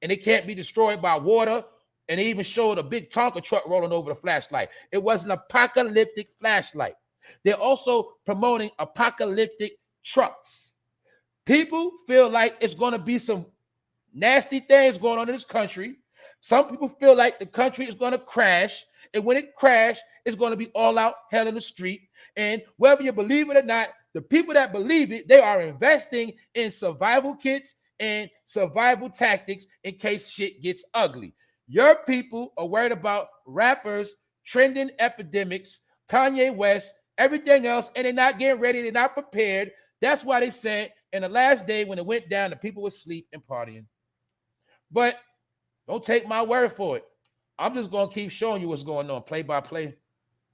and they can't be destroyed by water. And they even showed a big Tonka truck rolling over the flashlight. It was an apocalyptic flashlight. They're also promoting apocalyptic trucks. People feel like it's going to be some nasty things going on in this country. Some people feel like the country is going to crash. And when it crashes, it's going to be all out hell in the street. And whether you believe it or not, the people that believe it, they are investing in survival kits and survival tactics in case shit gets ugly. Your people are worried about rappers, trending epidemics, Kanye West, everything else, and they're not getting ready. They're not prepared. That's why they said in the last day when it went down, the people would sleep and partying. But don't take my word for it. I'm just going to keep showing you what's going on play by play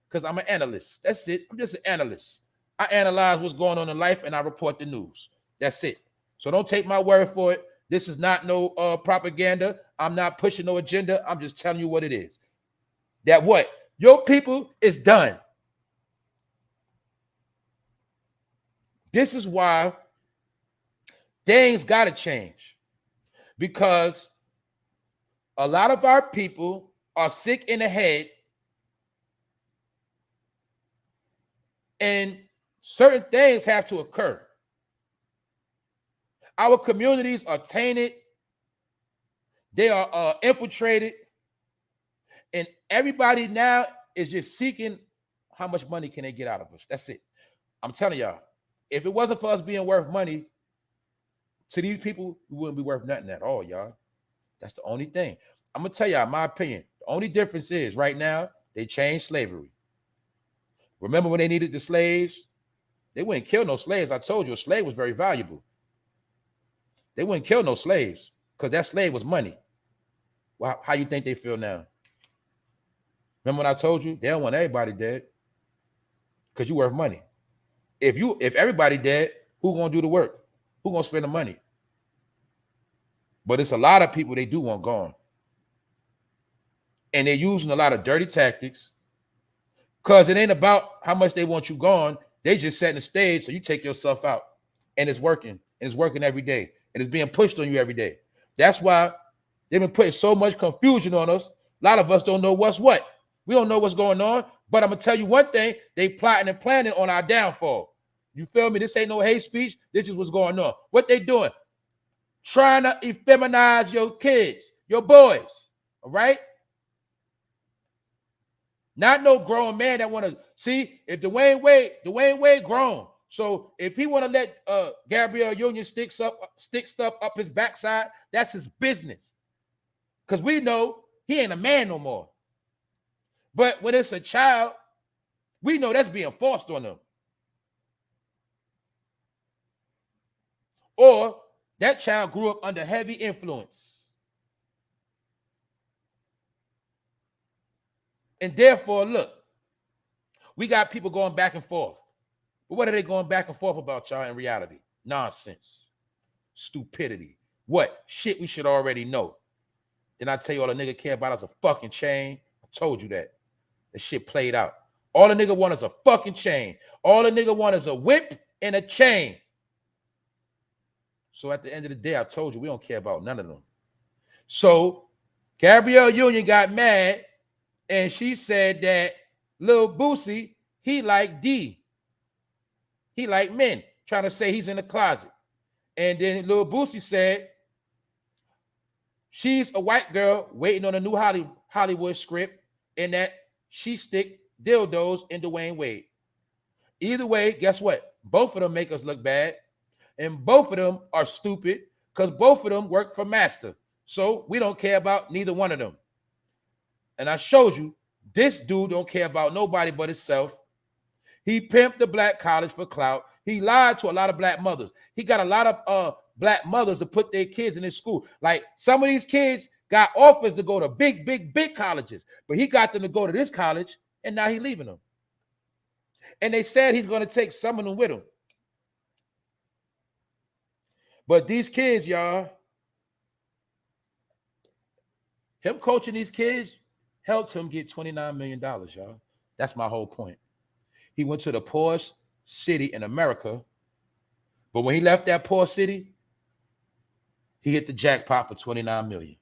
because I'm an analyst. That's it. I'm just an analyst. I analyze what's going on in life and I report the news. That's it. So don't take my word for it. This is not no propaganda. I'm not pushing no agenda. I'm just telling you what it is. That what? Your people is done. This is why things got to change because a lot of our people are sick in the head and certain things have to occur. Our communities are tainted. They are infiltrated. And everybody now is just seeking how much money can they get out of us. That's it. I'm telling y'all, if it wasn't for us being worth money, to these people, we wouldn't be worth nothing at all, y'all. That's the only thing. I'm going to tell y'all my opinion. The only difference is right now, they changed slavery. Remember when they needed the slaves? They wouldn't kill no slaves. I told you a slave was very valuable. They wouldn't kill no slaves because that slave was money. Well, how you think they feel now? Remember when I told you they don't want everybody dead because you worth money. If everybody dead, who gonna do the work? Who gonna spend the money? But it's a lot of people they do want gone. And they're using a lot of dirty tactics because it ain't about how much they want you gone. They just setting the stage so you take yourself out. And it's working. And it's working every day. And it's being pushed on you every day. That's why they've been putting so much confusion on us. A lot of us don't know what's what. We don't know what's going on, but I'm gonna tell you one thing: they plotting and planning on our downfall. You feel me? This ain't no hate speech. This is what's going on. What they doing? Trying to effeminize your kids, your boys. All right? Not no grown man that want to see if Dwayne Wade grown. So if he want to let Gabrielleunion stick stuff up his backside, that's his business. Because we know he ain't a man no more. But when it's a child, we know that's being forced on them. Or that child grew up under heavy influence. And therefore, look, we got people going back and forth. But what are they going back and forth about, y'all, in reality? Nonsense. Stupidity. What? Shit we should already know. Then I tell you all the nigga care about is a fucking chain. I told you that. The shit played out. All the nigga want is a fucking chain. All the nigga want is a whip and a chain. So at the end of the day, I told you we don't care about none of them. So Gabrielleunion got mad and she said that Lil Boosie, he like D. He like men, trying to say he's in the closet. And then Lil Boosie said she's a white girl waiting on a new Hollywood script and that she stick dildos in Dwayne Wade. Either way, guess what? Both of them make us look bad. And both of them are stupid because both of them work for Master. So we don't care about neither one of them. And I showed you this dude don't care about nobody but himself. He pimped the black college for clout. He lied to a lot of black mothers. He got a lot of black mothers to put their kids in his school. Like some of these kids got offers to go to big colleges, but he got them to go to this college and now he's leaving them. And they said he's going to take some of them with him. But these kids, y'all, him coaching these kids helps him get $29 million, y'all. That's my whole point. He went to the poorest city in America, but when he left that poor city, he hit the jackpot for $29 million.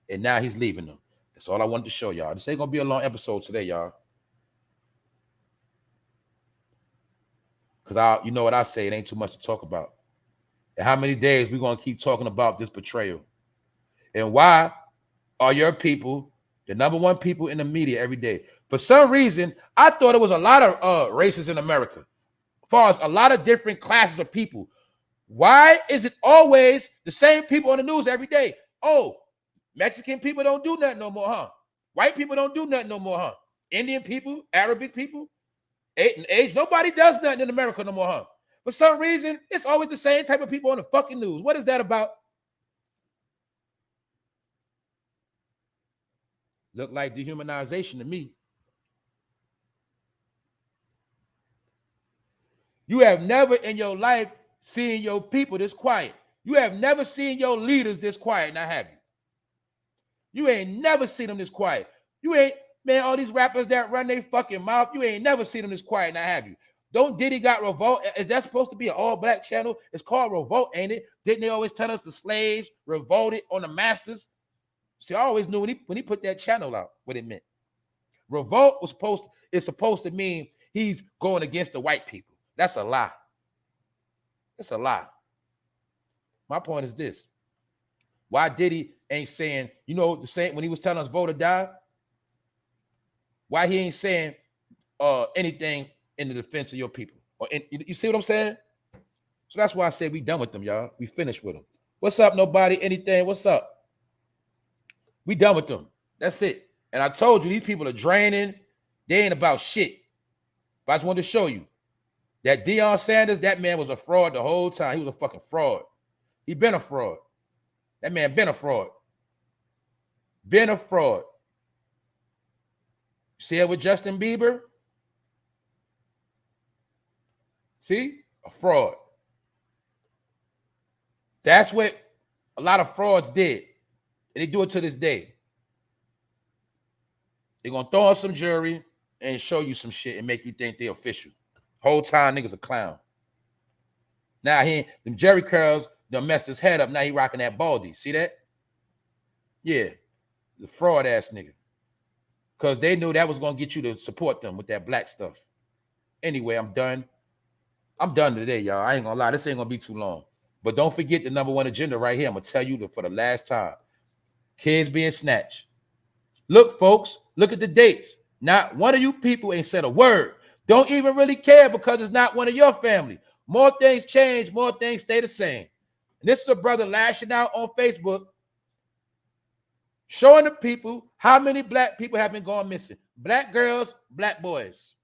And now he's leaving them. That's all I wanted to show y'all. This ain't going to be a long episode today, y'all. Because you know what I say, it ain't too much to talk about. And how many days we're going to keep talking about this betrayal? And why are your people the number one people in the media every day? For some reason, I thought it was a lot of races in America. As far as a lot of different classes of people. Why is it always the same people on the news every day? Oh, Mexican people don't do nothing no more, huh? White people don't do nothing no more, huh? Indian people, Arabic people, age, nobody does nothing in America no more, huh? For some reason, it's always the same type of people on the fucking news. What is that about? Look like dehumanization to me. You have never in your life seen your people this quiet. You have never seen your leaders this quiet, now have you? You ain't never seen them this quiet. You ain't, man, all these rappers that run their fucking mouth, you ain't never seen them this quiet, now have you? Don't Diddy got Revolt? Is that supposed to be an all-black channel? It's called Revolt, ain't it? Didn't they always tell us the slaves revolted on the masters? See, I always knew when he put that channel out what it meant. Revolt is supposed to mean he's going against the white people. That's a lie. That's a lie. My point is this. Why Diddy ain't saying, you know, the same when he was telling us vote or die? Why he ain't saying anything in the defense of your people? You see what I'm saying? So that's why I said we done with them, y'all. We finished with them. What's up, nobody? Anything? What's up? We done with them. That's it. And I told you, these people are draining. They ain't about shit. But I just wanted to show you that Deion Sanders, that man was a fraud the whole time. He was a fucking fraud. He been a fraud. That man been a fraud. Been a fraud. See it with Justin Bieber? See? A fraud. That's what a lot of frauds did. And they do it to this day. They're going to throw on some jury and show you some shit and make you think they're official. Whole time niggas a clown. Now them Jerry curls done messed his head up. Now he rocking that baldy. See that? Yeah. The fraud ass nigga. because they knew that was going to get you to support them with that black stuff. Anyway, I'm done. I'm done today, y'all. I ain't going to lie. This ain't going to be too long. But don't forget the #1 agenda right here. I'm going to tell you for the last time. Kids being snatched. Look, folks, look at the dates. Not one of you people ain't said a word. Don't even really care because it's not one of your family. More things change, more things stay the same. And this is a brother lashing out on Facebook, showing the people how many black people have been going missing. Black girls, black boys.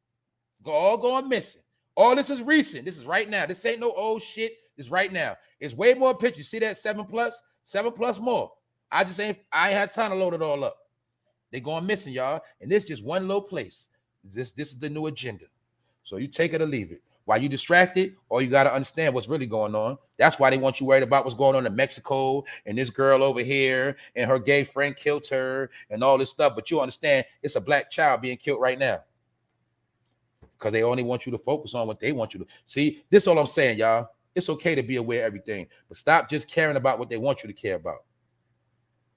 All going missing. All this is recent. This is right now. This ain't no old shit. This is right now. It's way more pictures. See that 7+ more. I ain't had time to load it all up. They going missing, y'all. And this is just one little place. This is the new agenda. So you take it or leave it. While you distracted, or you got to understand what's really going on. That's why they want you worried about what's going on in Mexico and this girl over here and her gay friend killed her and all this stuff. But you understand it's a black child being killed right now. Because they only want you to focus on what they want you to. See, this is all I'm saying, y'all. It's okay to be aware of everything. But stop just caring about what they want you to care about.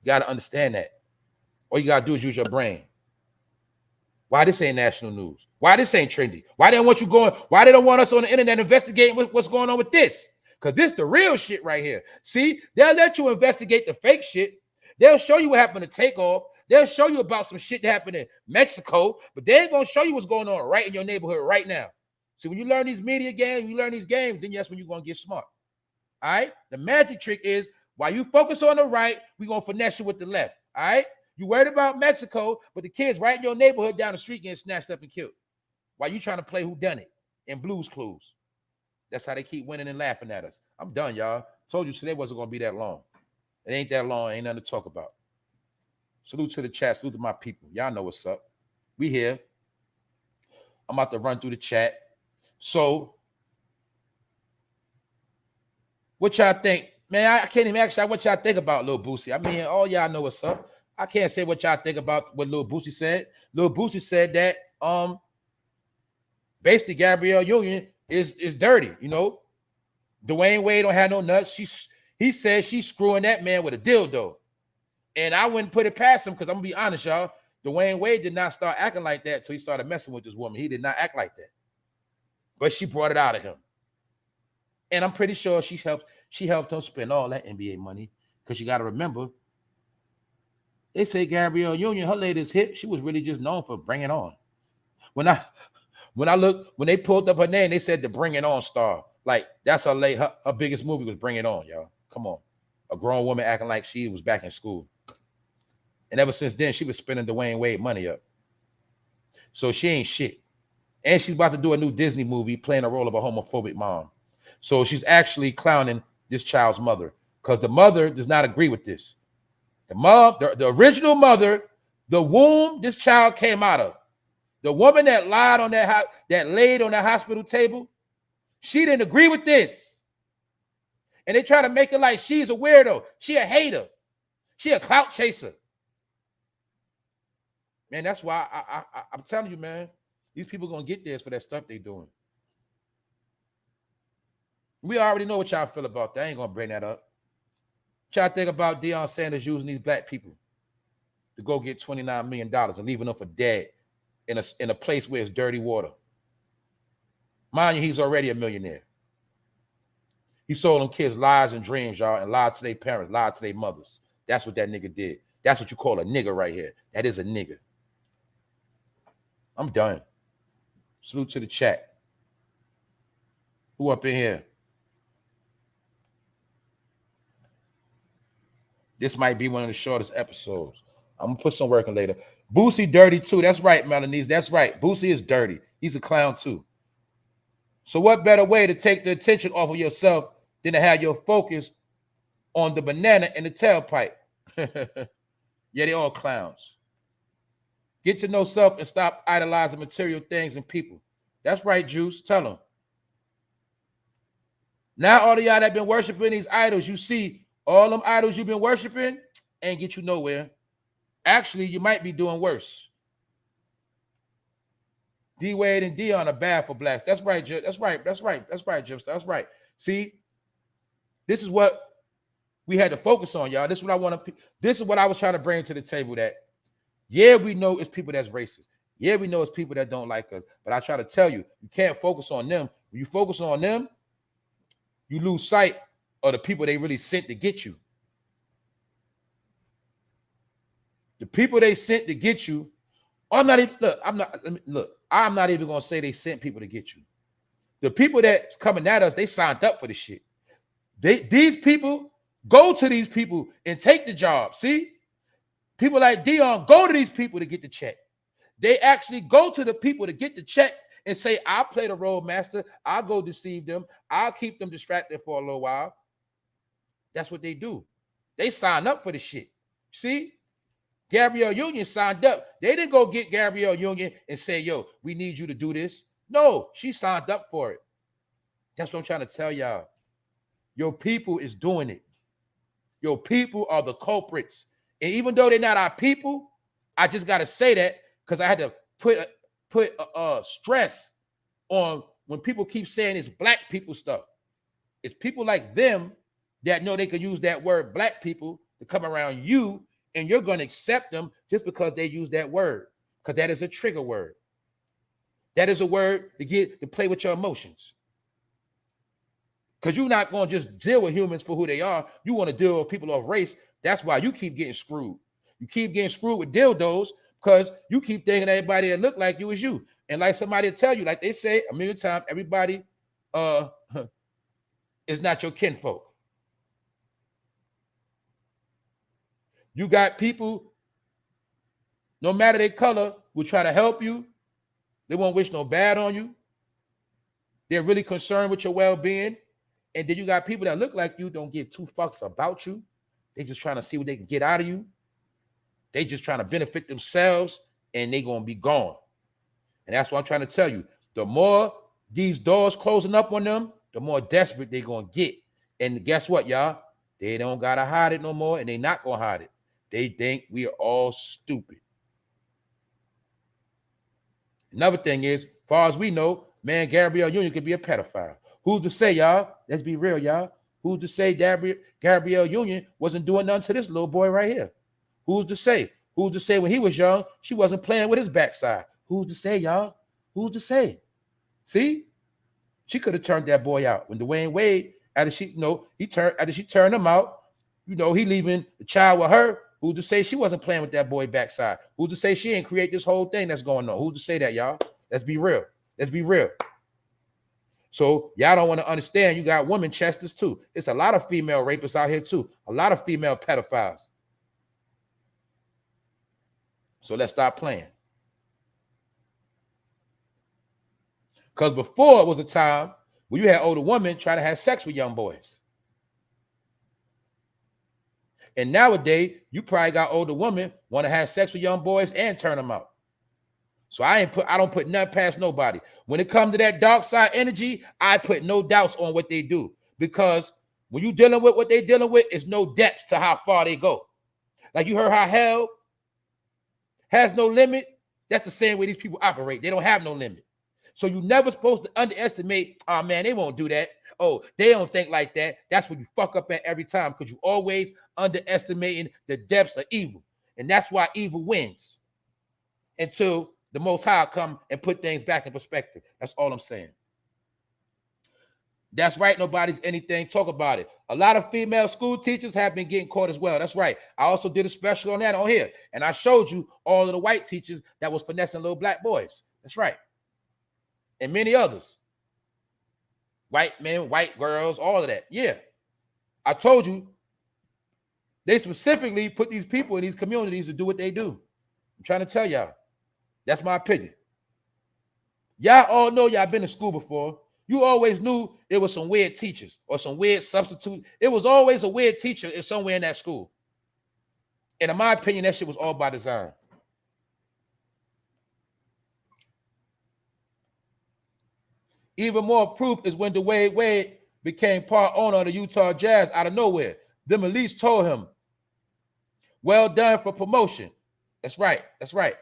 You got to understand that. All you got to do is use your brain. Why this ain't national news? Why this ain't trendy? Why they don't want you going? Why they don't want us on the internet investigating what's going on with this? Because this the real shit right here. See, they'll let you investigate the fake shit. They'll show you what happened to Takeoff. They'll show you about some shit that happened in Mexico, but they ain't going to show you what's going on right in your neighborhood right now. See, when you learn these media games, you learn these games, then that's when you're going to get smart. All right? The magic trick is while you focus on the right, we're going to finesse you with the left. All right? You worried about Mexico, but the kids right in your neighborhood down the street getting snatched up and killed. While you trying to play whodunit and Blue's Clues. That's how they keep winning and laughing at us. I'm done, y'all. Told you today wasn't going to be that long. It ain't that long. Ain't nothing to talk about. Salute to the chat. Salute to my people. Y'all know what's up. We here. I'm about to run through the chat. So, what y'all think? Man, I can't even ask y'all what y'all think about Lil Boosie. I mean, all y'all know what's up. I can't say what y'all think about what Lil Boosie said. Lil Boosie said that basically GABRIELLEUNION is dirty, you know. DWAYNE Wade don't have no nuts. He said she's screwing that man with a dildo. And I wouldn't put it past him because I'm gonna be honest, y'all. DWAYNE Wade did not start acting like that until he started messing with this woman. He did not act like that. But she brought it out of him. And I'm pretty sure she helped him spend all that NBA money. Because you got to remember, they say GABRIELLEUNION, her latest hit, she was really just known for Bring It On. When they pulled up her name, they said the Bring It On star. Like, that's her biggest movie was Bring It On, y'all. Come on. A grown woman acting like she was back in school. And ever since then, she was spending DWAYNE Wade money up. So she ain't shit. And she's about to do a new Disney movie playing a role of a homophobic mom. So she's actually clowning this child's mother because the mother does not agree with this. The original mother, the womb this child came out of, the woman that lied on that laid on that hospital table, she didn't agree with this. And they try to make it like she's a weirdo. She a hater. She a clout chaser. Man, that's why I'm telling you, man, these people going to get this for that stuff they doing. We already know what y'all feel about that. I ain't going to bring that up. What y'all think about Deion Sanders using these black people to go get $29 million and leaving them for dead in a place where it's dirty water? Mind you, he's already a millionaire. He sold them kids lies and dreams, y'all, and lied to their parents, lied to their mothers. That's what that nigga did. That's what you call a nigga right here. That is a nigga. I'm done. Salute to the chat. Who up in here? This might be one of the shortest episodes. I'm going to put some work in later. Boosie dirty too. That's right, Melanie. That's right. Boosie is dirty. He's a clown too. So what better way to take the attention off of yourself than to have your focus on the banana and the tailpipe? Yeah, they all clowns. Get to know self and stop idolizing material things and people. That's right, Juice. Tell them. Now all of y'all that been worshiping these idols, you see all them idols you've been worshiping ain't get you nowhere. Actually, you might be doing worse. D-Wade and DEON are bad for blacks. That's right, Jim. That's right, Jim. That's right. See, this is what we had to focus on, y'all. This is what I want to. This is what I was trying to bring to the table. That Yeah, we know it's people that's racist. Yeah, we know it's people that don't like us. But I try to tell you, you can't focus on them. When you focus on them, you lose sight of the people they really sent to get you. The people they sent to get you, I'm not even going to say they sent people to get you. The people that's coming at us, they signed up for the shit. These people go to these people and take the job. See? People like DEON go to these people to get the check. They actually go to the people to get the check and say, I'll play the role master. I'll go deceive them. I'll keep them distracted for a little while. That's what they do. They sign up for the shit. See? Gabrielle Union signed up. They didn't go get Gabrielle Union and say, yo, we need you to do this. No, she signed up for it. That's what I'm trying to tell y'all. Your people is doing it. Your people are the culprits. And even though they're not our people, I just got to say that because I had to put stress on when people keep saying it's black people stuff. It's people like them that know they can use that word black people to come around you, and you're going to accept them just because they use that word, because that is a trigger word. That is a word to play with your emotions. Because you're not going to just deal with humans for who they are. You want to deal with people of race. That's why you keep getting screwed. You keep getting screwed with dildos because you keep thinking everybody that look like you is you. And like somebody will tell you, like they say a million times, everybody is not your kinfolk. You got people, no matter their color, will try to help you. They won't wish no bad on you. They're really concerned with your well-being. And then you got people that look like you, don't give two fucks about you. They just trying to see what they can get out of you. They just trying to benefit themselves, and they going to be gone. And that's what I'm trying to tell you. The more these doors closing up on them, the more desperate they're going to get. And guess what, y'all? They don't got to hide it no more, and they not going to hide it. They think we are all stupid. Another thing is, as far as we know, man, Gabrielle Union could be a pedophile. Who's to say, y'all? Let's be real, y'all. Who's to say Gabrielle Union wasn't doing nothing to this little boy right here? Who's to say? Who's to say when he was young, she wasn't playing with his backside? Who's to say, y'all? Who's to say? See? She could have turned that boy out. When Dwayne Wade, after she turned him out, he leaving the child with her. Who's to say she wasn't playing with that boy backside? Who's to say she didn't create this whole thing that's going on? Who's to say that, y'all? Let's be real. Let's be real. So y'all don't want to understand. You got women chesters too. It's a lot of female rapists out here too. A lot of female pedophiles. So let's stop playing. Because before it was a time when you had older women trying to have sex with young boys. And nowadays, you probably got older women want to have sex with young boys and turn them out. So I don't put nothing past nobody. When it comes to that dark side energy, I put no doubts on what they do. Because when you're dealing with what they're dealing with, it's no depths to how far they go. Like you heard how hell has no limit. That's the same way these people operate. They don't have no limit. So you're never supposed to underestimate, oh man, they won't do that. Oh, they don't think like that. That's what you fuck up at every time, because you always underestimating the depths of evil. And that's why evil wins until the Most High come and put things back in perspective. That's all I'm saying. That's right. Nobody's anything. Talk about it. A lot of female school teachers have been getting caught as well. That's right. I also did a special on that on here. And I showed you all of the white teachers that was finessing little black boys. That's right. And many others. White men, white girls, all of that. Yeah. I told you they specifically put these people in these communities to do what they do. I'm trying to tell y'all. That's my opinion. Y'all all know y'all been to school before. You always knew it was some weird teachers or some weird substitute. It was always a weird teacher somewhere in that school. And in my opinion, that shit was all by design. Even more proof is when Dwayne Wade became part owner of the Utah Jazz out of nowhere. Them elites told him, well done for promotion. That's right. That's right.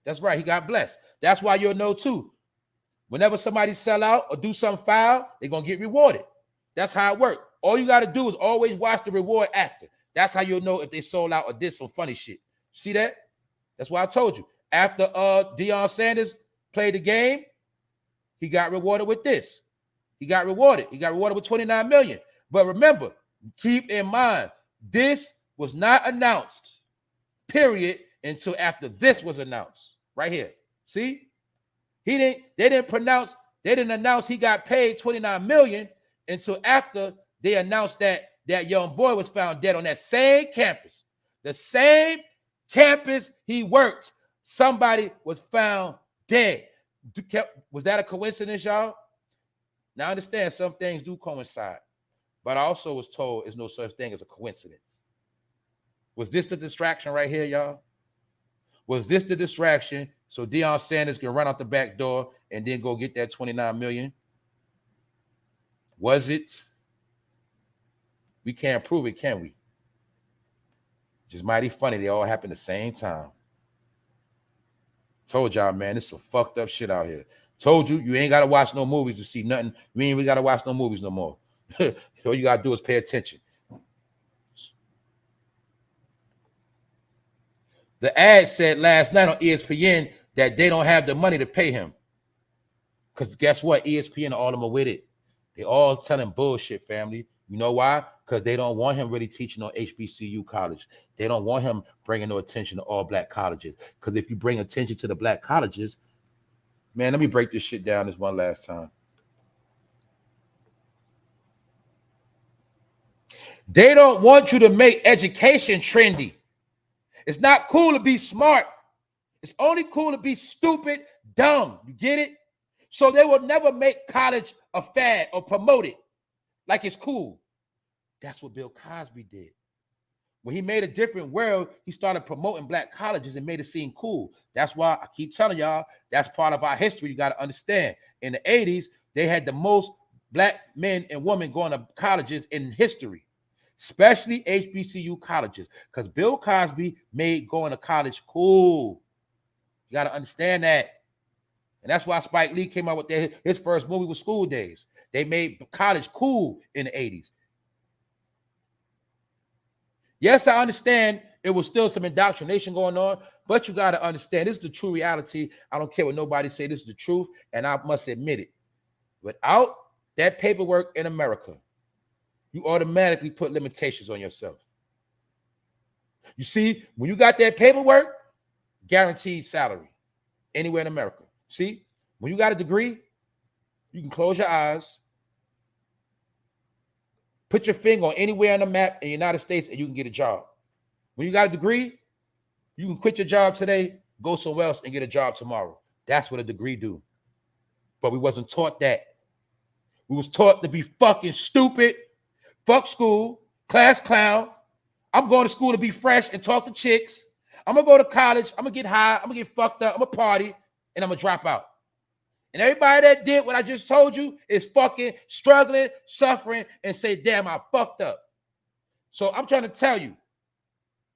That's right. He got blessed. That's why you'll know too. Whenever somebody sell out or do something foul, they're going to get rewarded. That's how it works. All you got to do is always watch the reward after. That's how you'll know if they sold out or did some funny shit. See that? That's why I told you. After Deion Sanders played the game, he got rewarded with this. He got rewarded. He got rewarded with $29 million. But remember, keep in mind, this was not announced, period, until after this was announced. Right here. See? They didn't announce he got paid $29 million until after they announced that young boy was found dead on that same campus. The same campus he worked. Somebody was found dead. Was that a coincidence, y'all? Now, I understand some things do coincide, but I also was told there's no such thing as a coincidence. Was this the distraction right here, y'all? Was this the distraction so Deion Sanders can run out the back door and then go get that $29 million? Was it? We can't prove it, can we? Just mighty funny. They all happen at the same time. Told y'all, man, this is some fucked up shit out here. Told you ain't got to watch no movies to see nothing. You ain't even got to watch no movies no more. All you got to do is pay attention. The ad said last night on ESPN that they don't have the money to pay him. Because guess what? ESPN and all of them are with it. They all telling bullshit, family. You know why? Because they don't want him really teaching on HBCU college. They don't want him bringing no attention to all black colleges. Because if you bring attention to the black colleges, man, let me break this shit down this one last time. They don't want you to make education trendy. It's not cool to be smart. It's only cool to be stupid, dumb. You get it? So they will never make college a fad or promote it like it's cool. That's what Bill Cosby did. When he made a different world, he started promoting black colleges and made it seem cool. That's why I keep telling y'all, that's part of our history. You got to understand. In the 80s, they had the most black men and women going to colleges in history, especially HBCU colleges, because Bill Cosby made going to college cool. You got to understand that. And that's why Spike Lee came out with his first movie was School Days. They made college cool in the 80s. Yes, I understand it was still some indoctrination going on, but you got to understand this is the true reality. I don't care what nobody say, this is the truth, and I must admit it. Without that paperwork in America, you automatically put limitations on yourself. You see, when you got that paperwork, guaranteed salary anywhere in America. See, when you got a degree, you can close your eyes, put your finger on anywhere on the map in the United States, and you can get a job. When you got a degree, you can quit your job today, go somewhere else, and get a job tomorrow. That's what a degree do. But we wasn't taught that. We was taught to be fucking stupid, fuck school, class clown. I'm going to school to be fresh and talk to chicks. I'm going to go to college. I'm going to get high. I'm going to get fucked up. I'm going to party, and I'm going to drop out. And everybody that did what I just told you is fucking struggling, suffering, and say, damn, I fucked up. So I'm trying to tell you,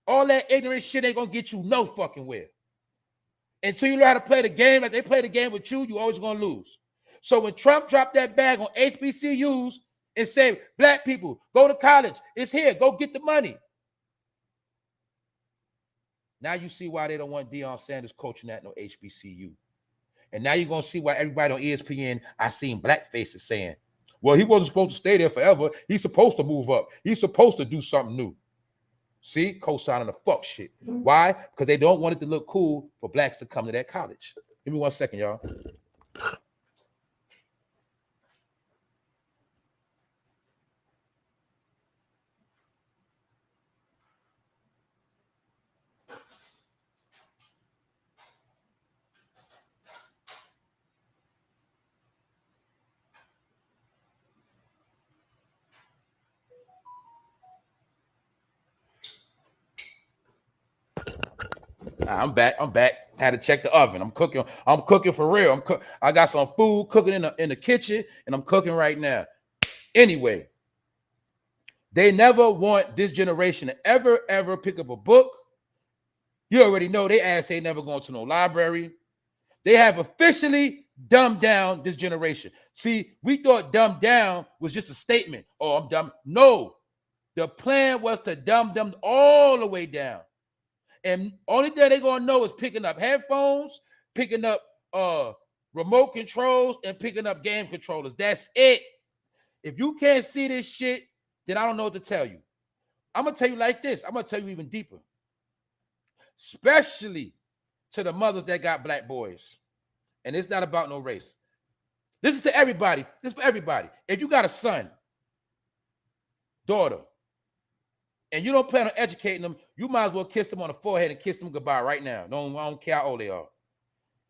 all that ignorant shit ain't going to get you no fucking where. Until you learn how to play the game like they play the game with you, you always going to lose. So when Trump dropped that bag on HBCUs and said, black people, go to college. It's here. Go get the money. Now you see why they don't want Deion Sanders coaching at no HBCU. And now you're going to see why everybody on ESPN, I seen black faces saying, well, he wasn't supposed to stay there forever. He's supposed to move up. He's supposed to do something new. See? Co-signing the fuck shit. Why? Because they don't want it to look cool for blacks to come to that college. Give me 1 second, y'all. I'm back. Had to check the oven. I'm cooking for real. I got some food cooking in the kitchen, and I'm cooking right now. Anyway, they never want this generation to ever pick up a book. You already know they ass ain't never going to no library. They have officially dumbed down this generation. See, we thought dumbed down was just a statement. Oh, I'm dumb. No, the plan was to dumb them all the way down. And only thing they're gonna know is picking up headphones, picking up remote controls, and picking up game controllers. That's it. If you can't see this shit, then I don't know what to tell you. I'm gonna tell you like this. I'm gonna tell you even deeper. Especially to the mothers that got black boys. And it's not about no race. This is to everybody. This is for everybody. If you got a son, daughter, and you don't plan on educating them, you might as well kiss them on the forehead and kiss them goodbye right now. No, I don't care how old they are.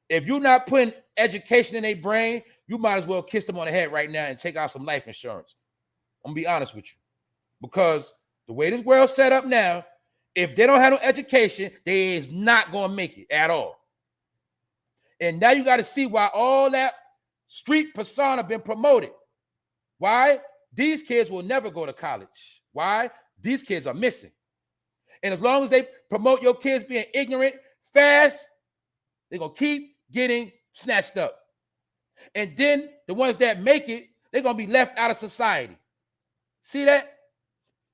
If you're not putting education in their brain, you might as well kiss them on the head right now and take out some life insurance. I'm gonna be honest with you. Because the way this world's set up now, if they don't have no education, they is not going to make it at all. And now you got to see why all that street persona been promoted. Why? These kids will never go to college. Why? These kids are missing. And as long as they promote your kids being ignorant, fast, they're going to keep getting snatched up. And then the ones that make it, they're going to be left out of society. See that?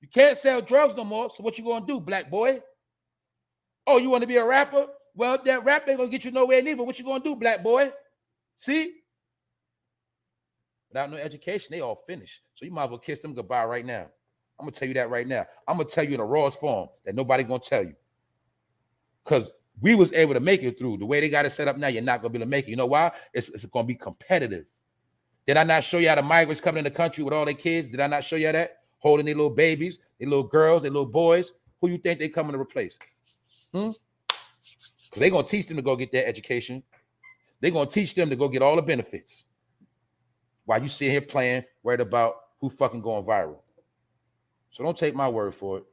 You can't sell drugs no more, so what you gonna do, black boy? Oh, you want to be a rapper? Well, that rap ain't gonna get you nowhere neither. What you gonna do, black boy? See? Without no education, they all finished. So you might as well kiss them goodbye right now. I'm gonna tell you that right now. I'm gonna tell you in the rawest form that nobody gonna tell you. Because we was able to make it through. The way they got it set up now, you're not gonna be able to make it. You know why? It's gonna be competitive. Did I not show you how the migrants coming in the country with all their kids? Did I not show you that? Holding their little babies, their little girls, their little boys. Who you think they coming to replace? Because they're going to teach them to go get their education. They're going to teach them to go get all the benefits. While you sit here playing, worried about who fucking going viral. So don't take my word for it.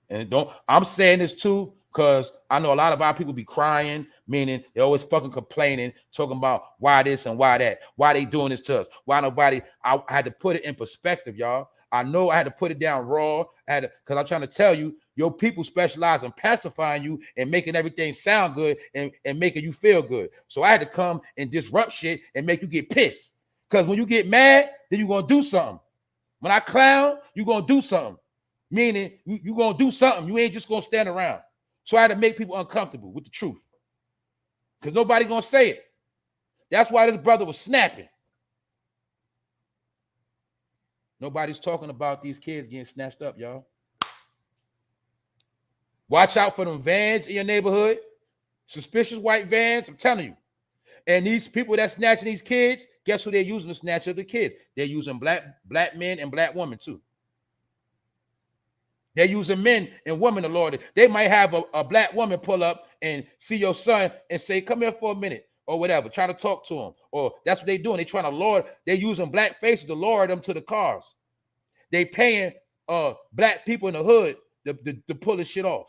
And I'm saying this too, because I know a lot of our people be crying, meaning they always fucking complaining, talking about why this and why that, why they doing this to us, why nobody. I had to put it in perspective, y'all. I know I had to put it down raw. Because I'm trying to tell you, your people specialize in pacifying you and making everything sound good and making you feel good. So I had to come and disrupt shit and make you get pissed. Because when you get mad, then you're going to do something. When I clown, you're going to do something. Meaning you're going to do something. You ain't just going to stand around. So I had to make people uncomfortable with the truth. Because nobody going to say it. That's why this brother was snapping. Nobody's talking about these kids getting snatched up, y'all. Watch out for them vans in your neighborhood. Suspicious white vans, I'm telling you. And these people that snatching these kids, guess who they're using to snatch up the kids? They're using black men and black women too. They're using men and women to lord it. They might have a black woman pull up and see your son and say, come here for a minute or whatever. Try to talk to him. Or that's what they're doing. They're trying to lure. They're using black faces to lure them to the cars. They paying black people in the hood to pull this shit off.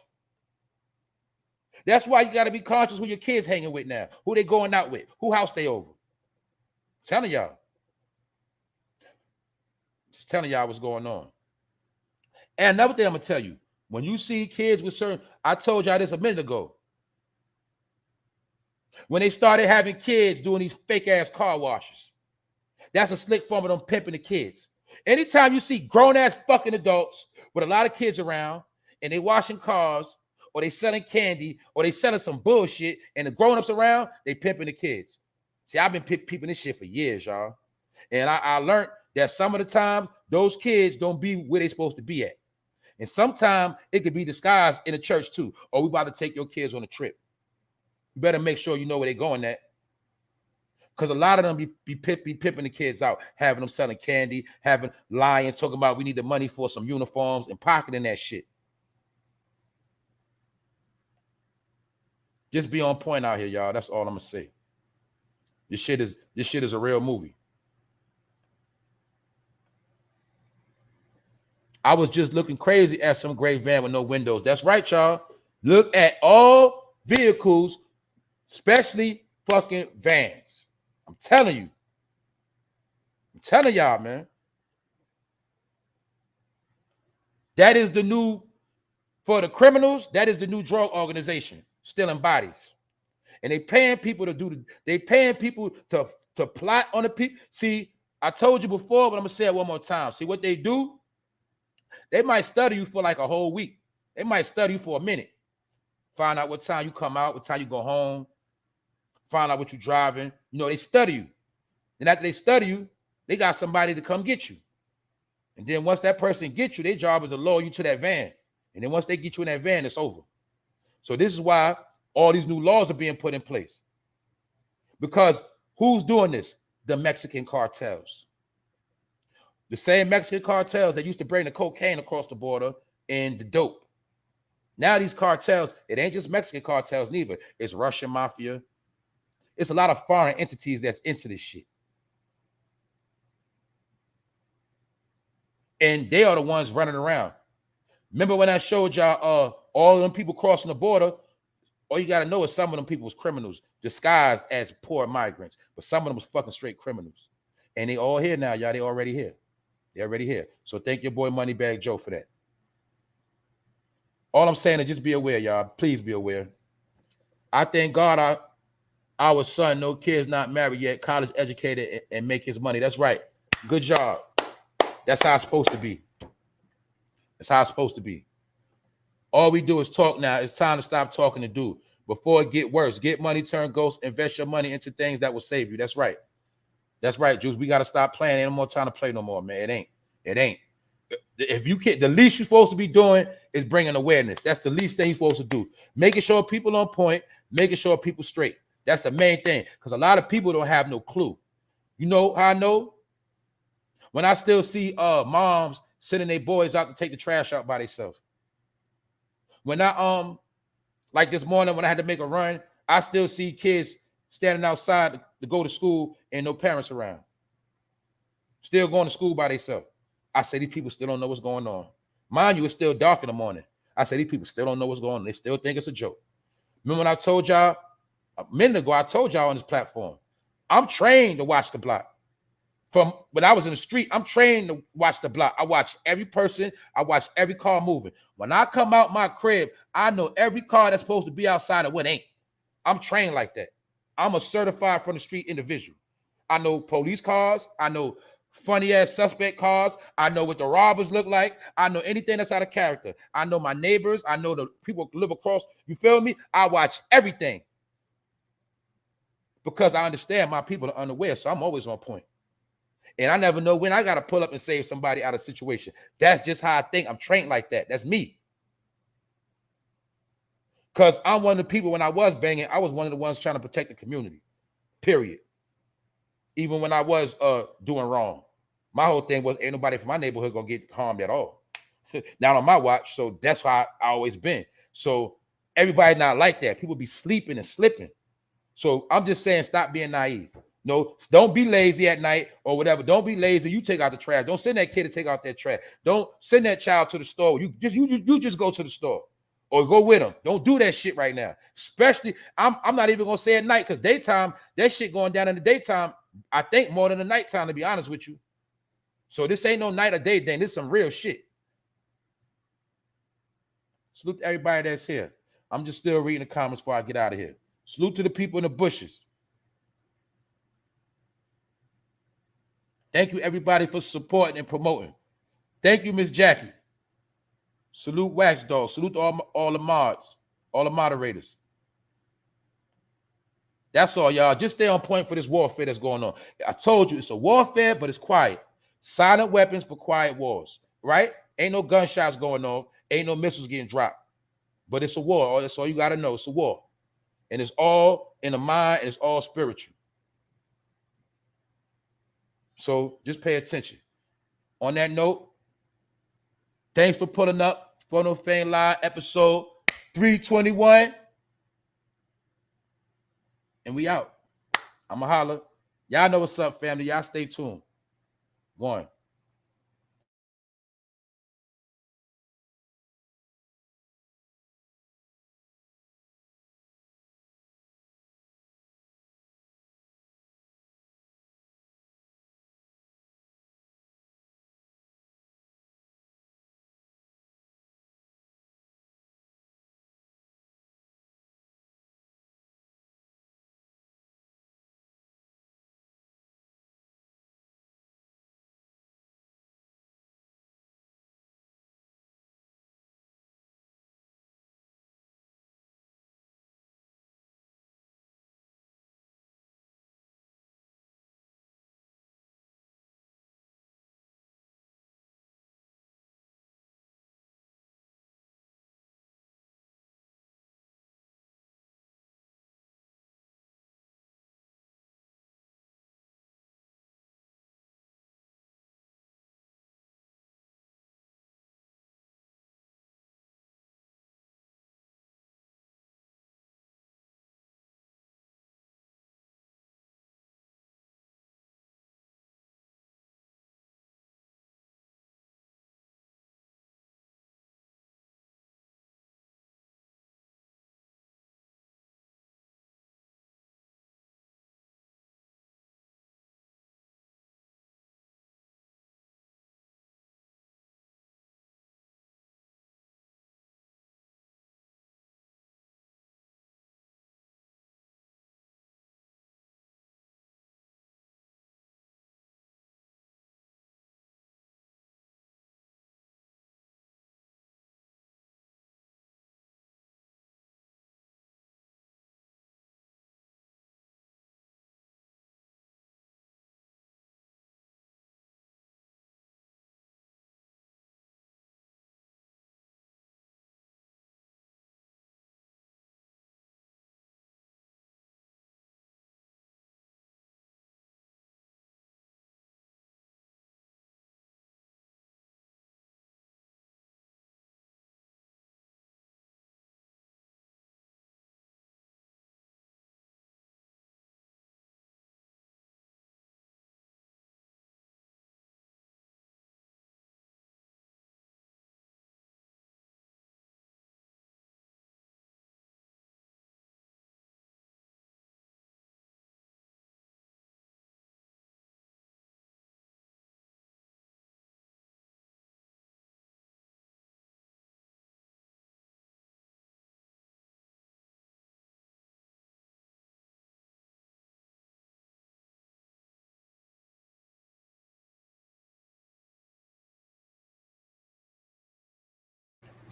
That's why you got to be conscious who your kids hanging with now, who they going out with, who house they over. Telling y'all. Just telling y'all what's going on. And another thing I'm going to tell you, when you see kids with certain, I told y'all this a minute ago. When they started having kids doing these fake ass car washes, that's a slick form of them pimping the kids. Anytime you see grown ass fucking adults with a lot of kids around and they washing cars or they selling candy or they selling some bullshit and the grown-ups around, they pimping the kids. See, I've been peeping this shit for years, y'all. And I learned that some of the time those kids don't be where they supposed to be at. And sometimes it could be disguised in a church too. Or we about to take your kids on a trip. You better make sure you know where they're going at. Because a lot of them be pimping the kids out, having them selling candy, lying, talking about we need the money for some uniforms and pocketing that shit. Just be on point out here, y'all. That's all I'm gonna say. This shit is a real movie. I was just looking crazy at some gray van with no windows. That's right, y'all. Look at all vehicles, especially fucking vans. I'm telling you. I'm telling y'all, man. That is the new, for the criminals, that is the new drug organization, stealing bodies. And they paying people to to plot on the people. See, I told you before, but I'm gonna say it one more time. See what they do? They might study you for like a whole week. They might study you for a minute, find out what time you come out, what time you go home, find out what you're driving. You know, they study you. And after they study you, they got somebody to come get you. And then once that person gets you, their job is to lower you to that van. And then once they get you in that van, it's over. So this is why all these new laws are being put in place. Because who's doing this? The Mexican cartels. The same Mexican cartels that used to bring the cocaine across the border and the dope. Now these cartels, it ain't just Mexican cartels neither. It's Russian mafia. It's a lot of foreign entities that's into this shit. And they are the ones running around. Remember when I showed y'all all of them people crossing the border? All you got to know is some of them people was criminals disguised as poor migrants. But some of them was fucking straight criminals. And they all here now, y'all. They already here. They're already here. So thank your boy Moneybag Joe for that. All I'm saying is just be aware, y'all. Please be aware. I thank God our son, no kids, not married yet, college educated, and make his money. That's right. Good job. That's how it's supposed to be. That's how it's supposed to be. All we do is talk now. It's time to stop talking and do. Before it get worse. Get money, turn ghost, invest your money into things that will save you. That's right. That's right, Juice. We got to stop playing. Ain't no more time to play no more, man. It ain't. It ain't. If you can't, the least you're supposed to be doing is bringing awareness. That's the least thing you're supposed to do. Making sure people on point, making sure people straight. That's the main thing. Because a lot of people don't have no clue. You know how I know? When I still see moms sending their boys out to take the trash out by themselves. When I like this morning when I had to make a run, I still see kids standing outside to go to school and no parents around. Still going to school by themselves. I say these people still don't know what's going on. Mind you, it's still dark in the morning. I say these people still don't know what's going on. They still think it's a joke. Remember when I told y'all a minute ago, I told y'all on this platform, I'm trained to watch the block. From when I was in the street, I'm trained to watch the block. I watch every person. I watch every car moving. When I come out my crib, I know every car that's supposed to be outside and what ain't. I'm trained like that. I'm a certified from the street individual. I know police cars. I know funny ass suspect cars. I know what the robbers look like. I know anything that's out of character. I know my neighbors. I know the people who live across. You feel me? I watch everything because I understand my people are unaware. So I'm always on point. And I never know when I got to pull up and save somebody out of a situation. That's just how I think. I'm trained like that. That's me. Because I'm one of the people, when I was banging, I was one of the ones trying to protect the community, period. Even when I was doing wrong. My whole thing was ain't nobody from my neighborhood going to get harmed at all. Not on my watch. So that's how I always been. So everybody not like that. People be sleeping and slipping. So I'm just saying stop being naive. No, don't be lazy at night or whatever. Don't be lazy. You take out the trash. Don't send that kid to take out that trash. Don't send that child to the store. You just go to the store or go with them. Don't do that shit right now. Especially, I'm not even gonna say at night because daytime, that shit going down in the daytime, I think more than the nighttime, to be honest with you. So this ain't no night or day thing. This is some real shit. Salute to everybody that's here. I'm just still reading the comments before I get out of here. Salute to the people in the bushes. Thank you, everybody, for supporting and promoting. Thank you, Miss Jackie. Salute Wax Dog. Salute to all the mods, all the moderators. That's all, y'all. Just stay on point for this warfare that's going on. I told you it's a warfare, but it's quiet. Silent weapons for quiet wars, right? Ain't no gunshots going on. Ain't no missiles getting dropped. But it's a war. That's all you got to know. It's a war. And it's all in the mind, and it's all spiritual. So just pay attention. On that note, thanks for pulling up for No Fame Live episode 321. And we out. I'ma holler. Y'all know what's up, family. Y'all stay tuned. One.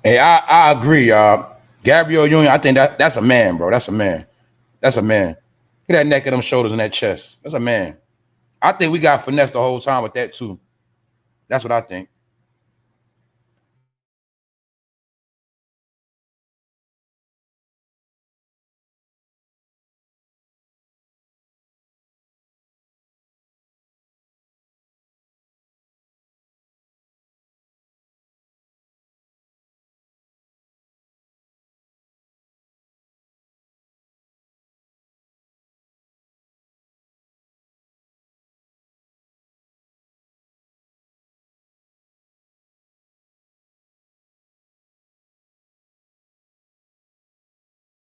Hey, I agree, y'all. Gabrielle Union, I think that's a man, bro. That's a man. That's a man. Look at that neck and them shoulders and that chest. That's a man. I think we got finesse the whole time with that too. That's what I think.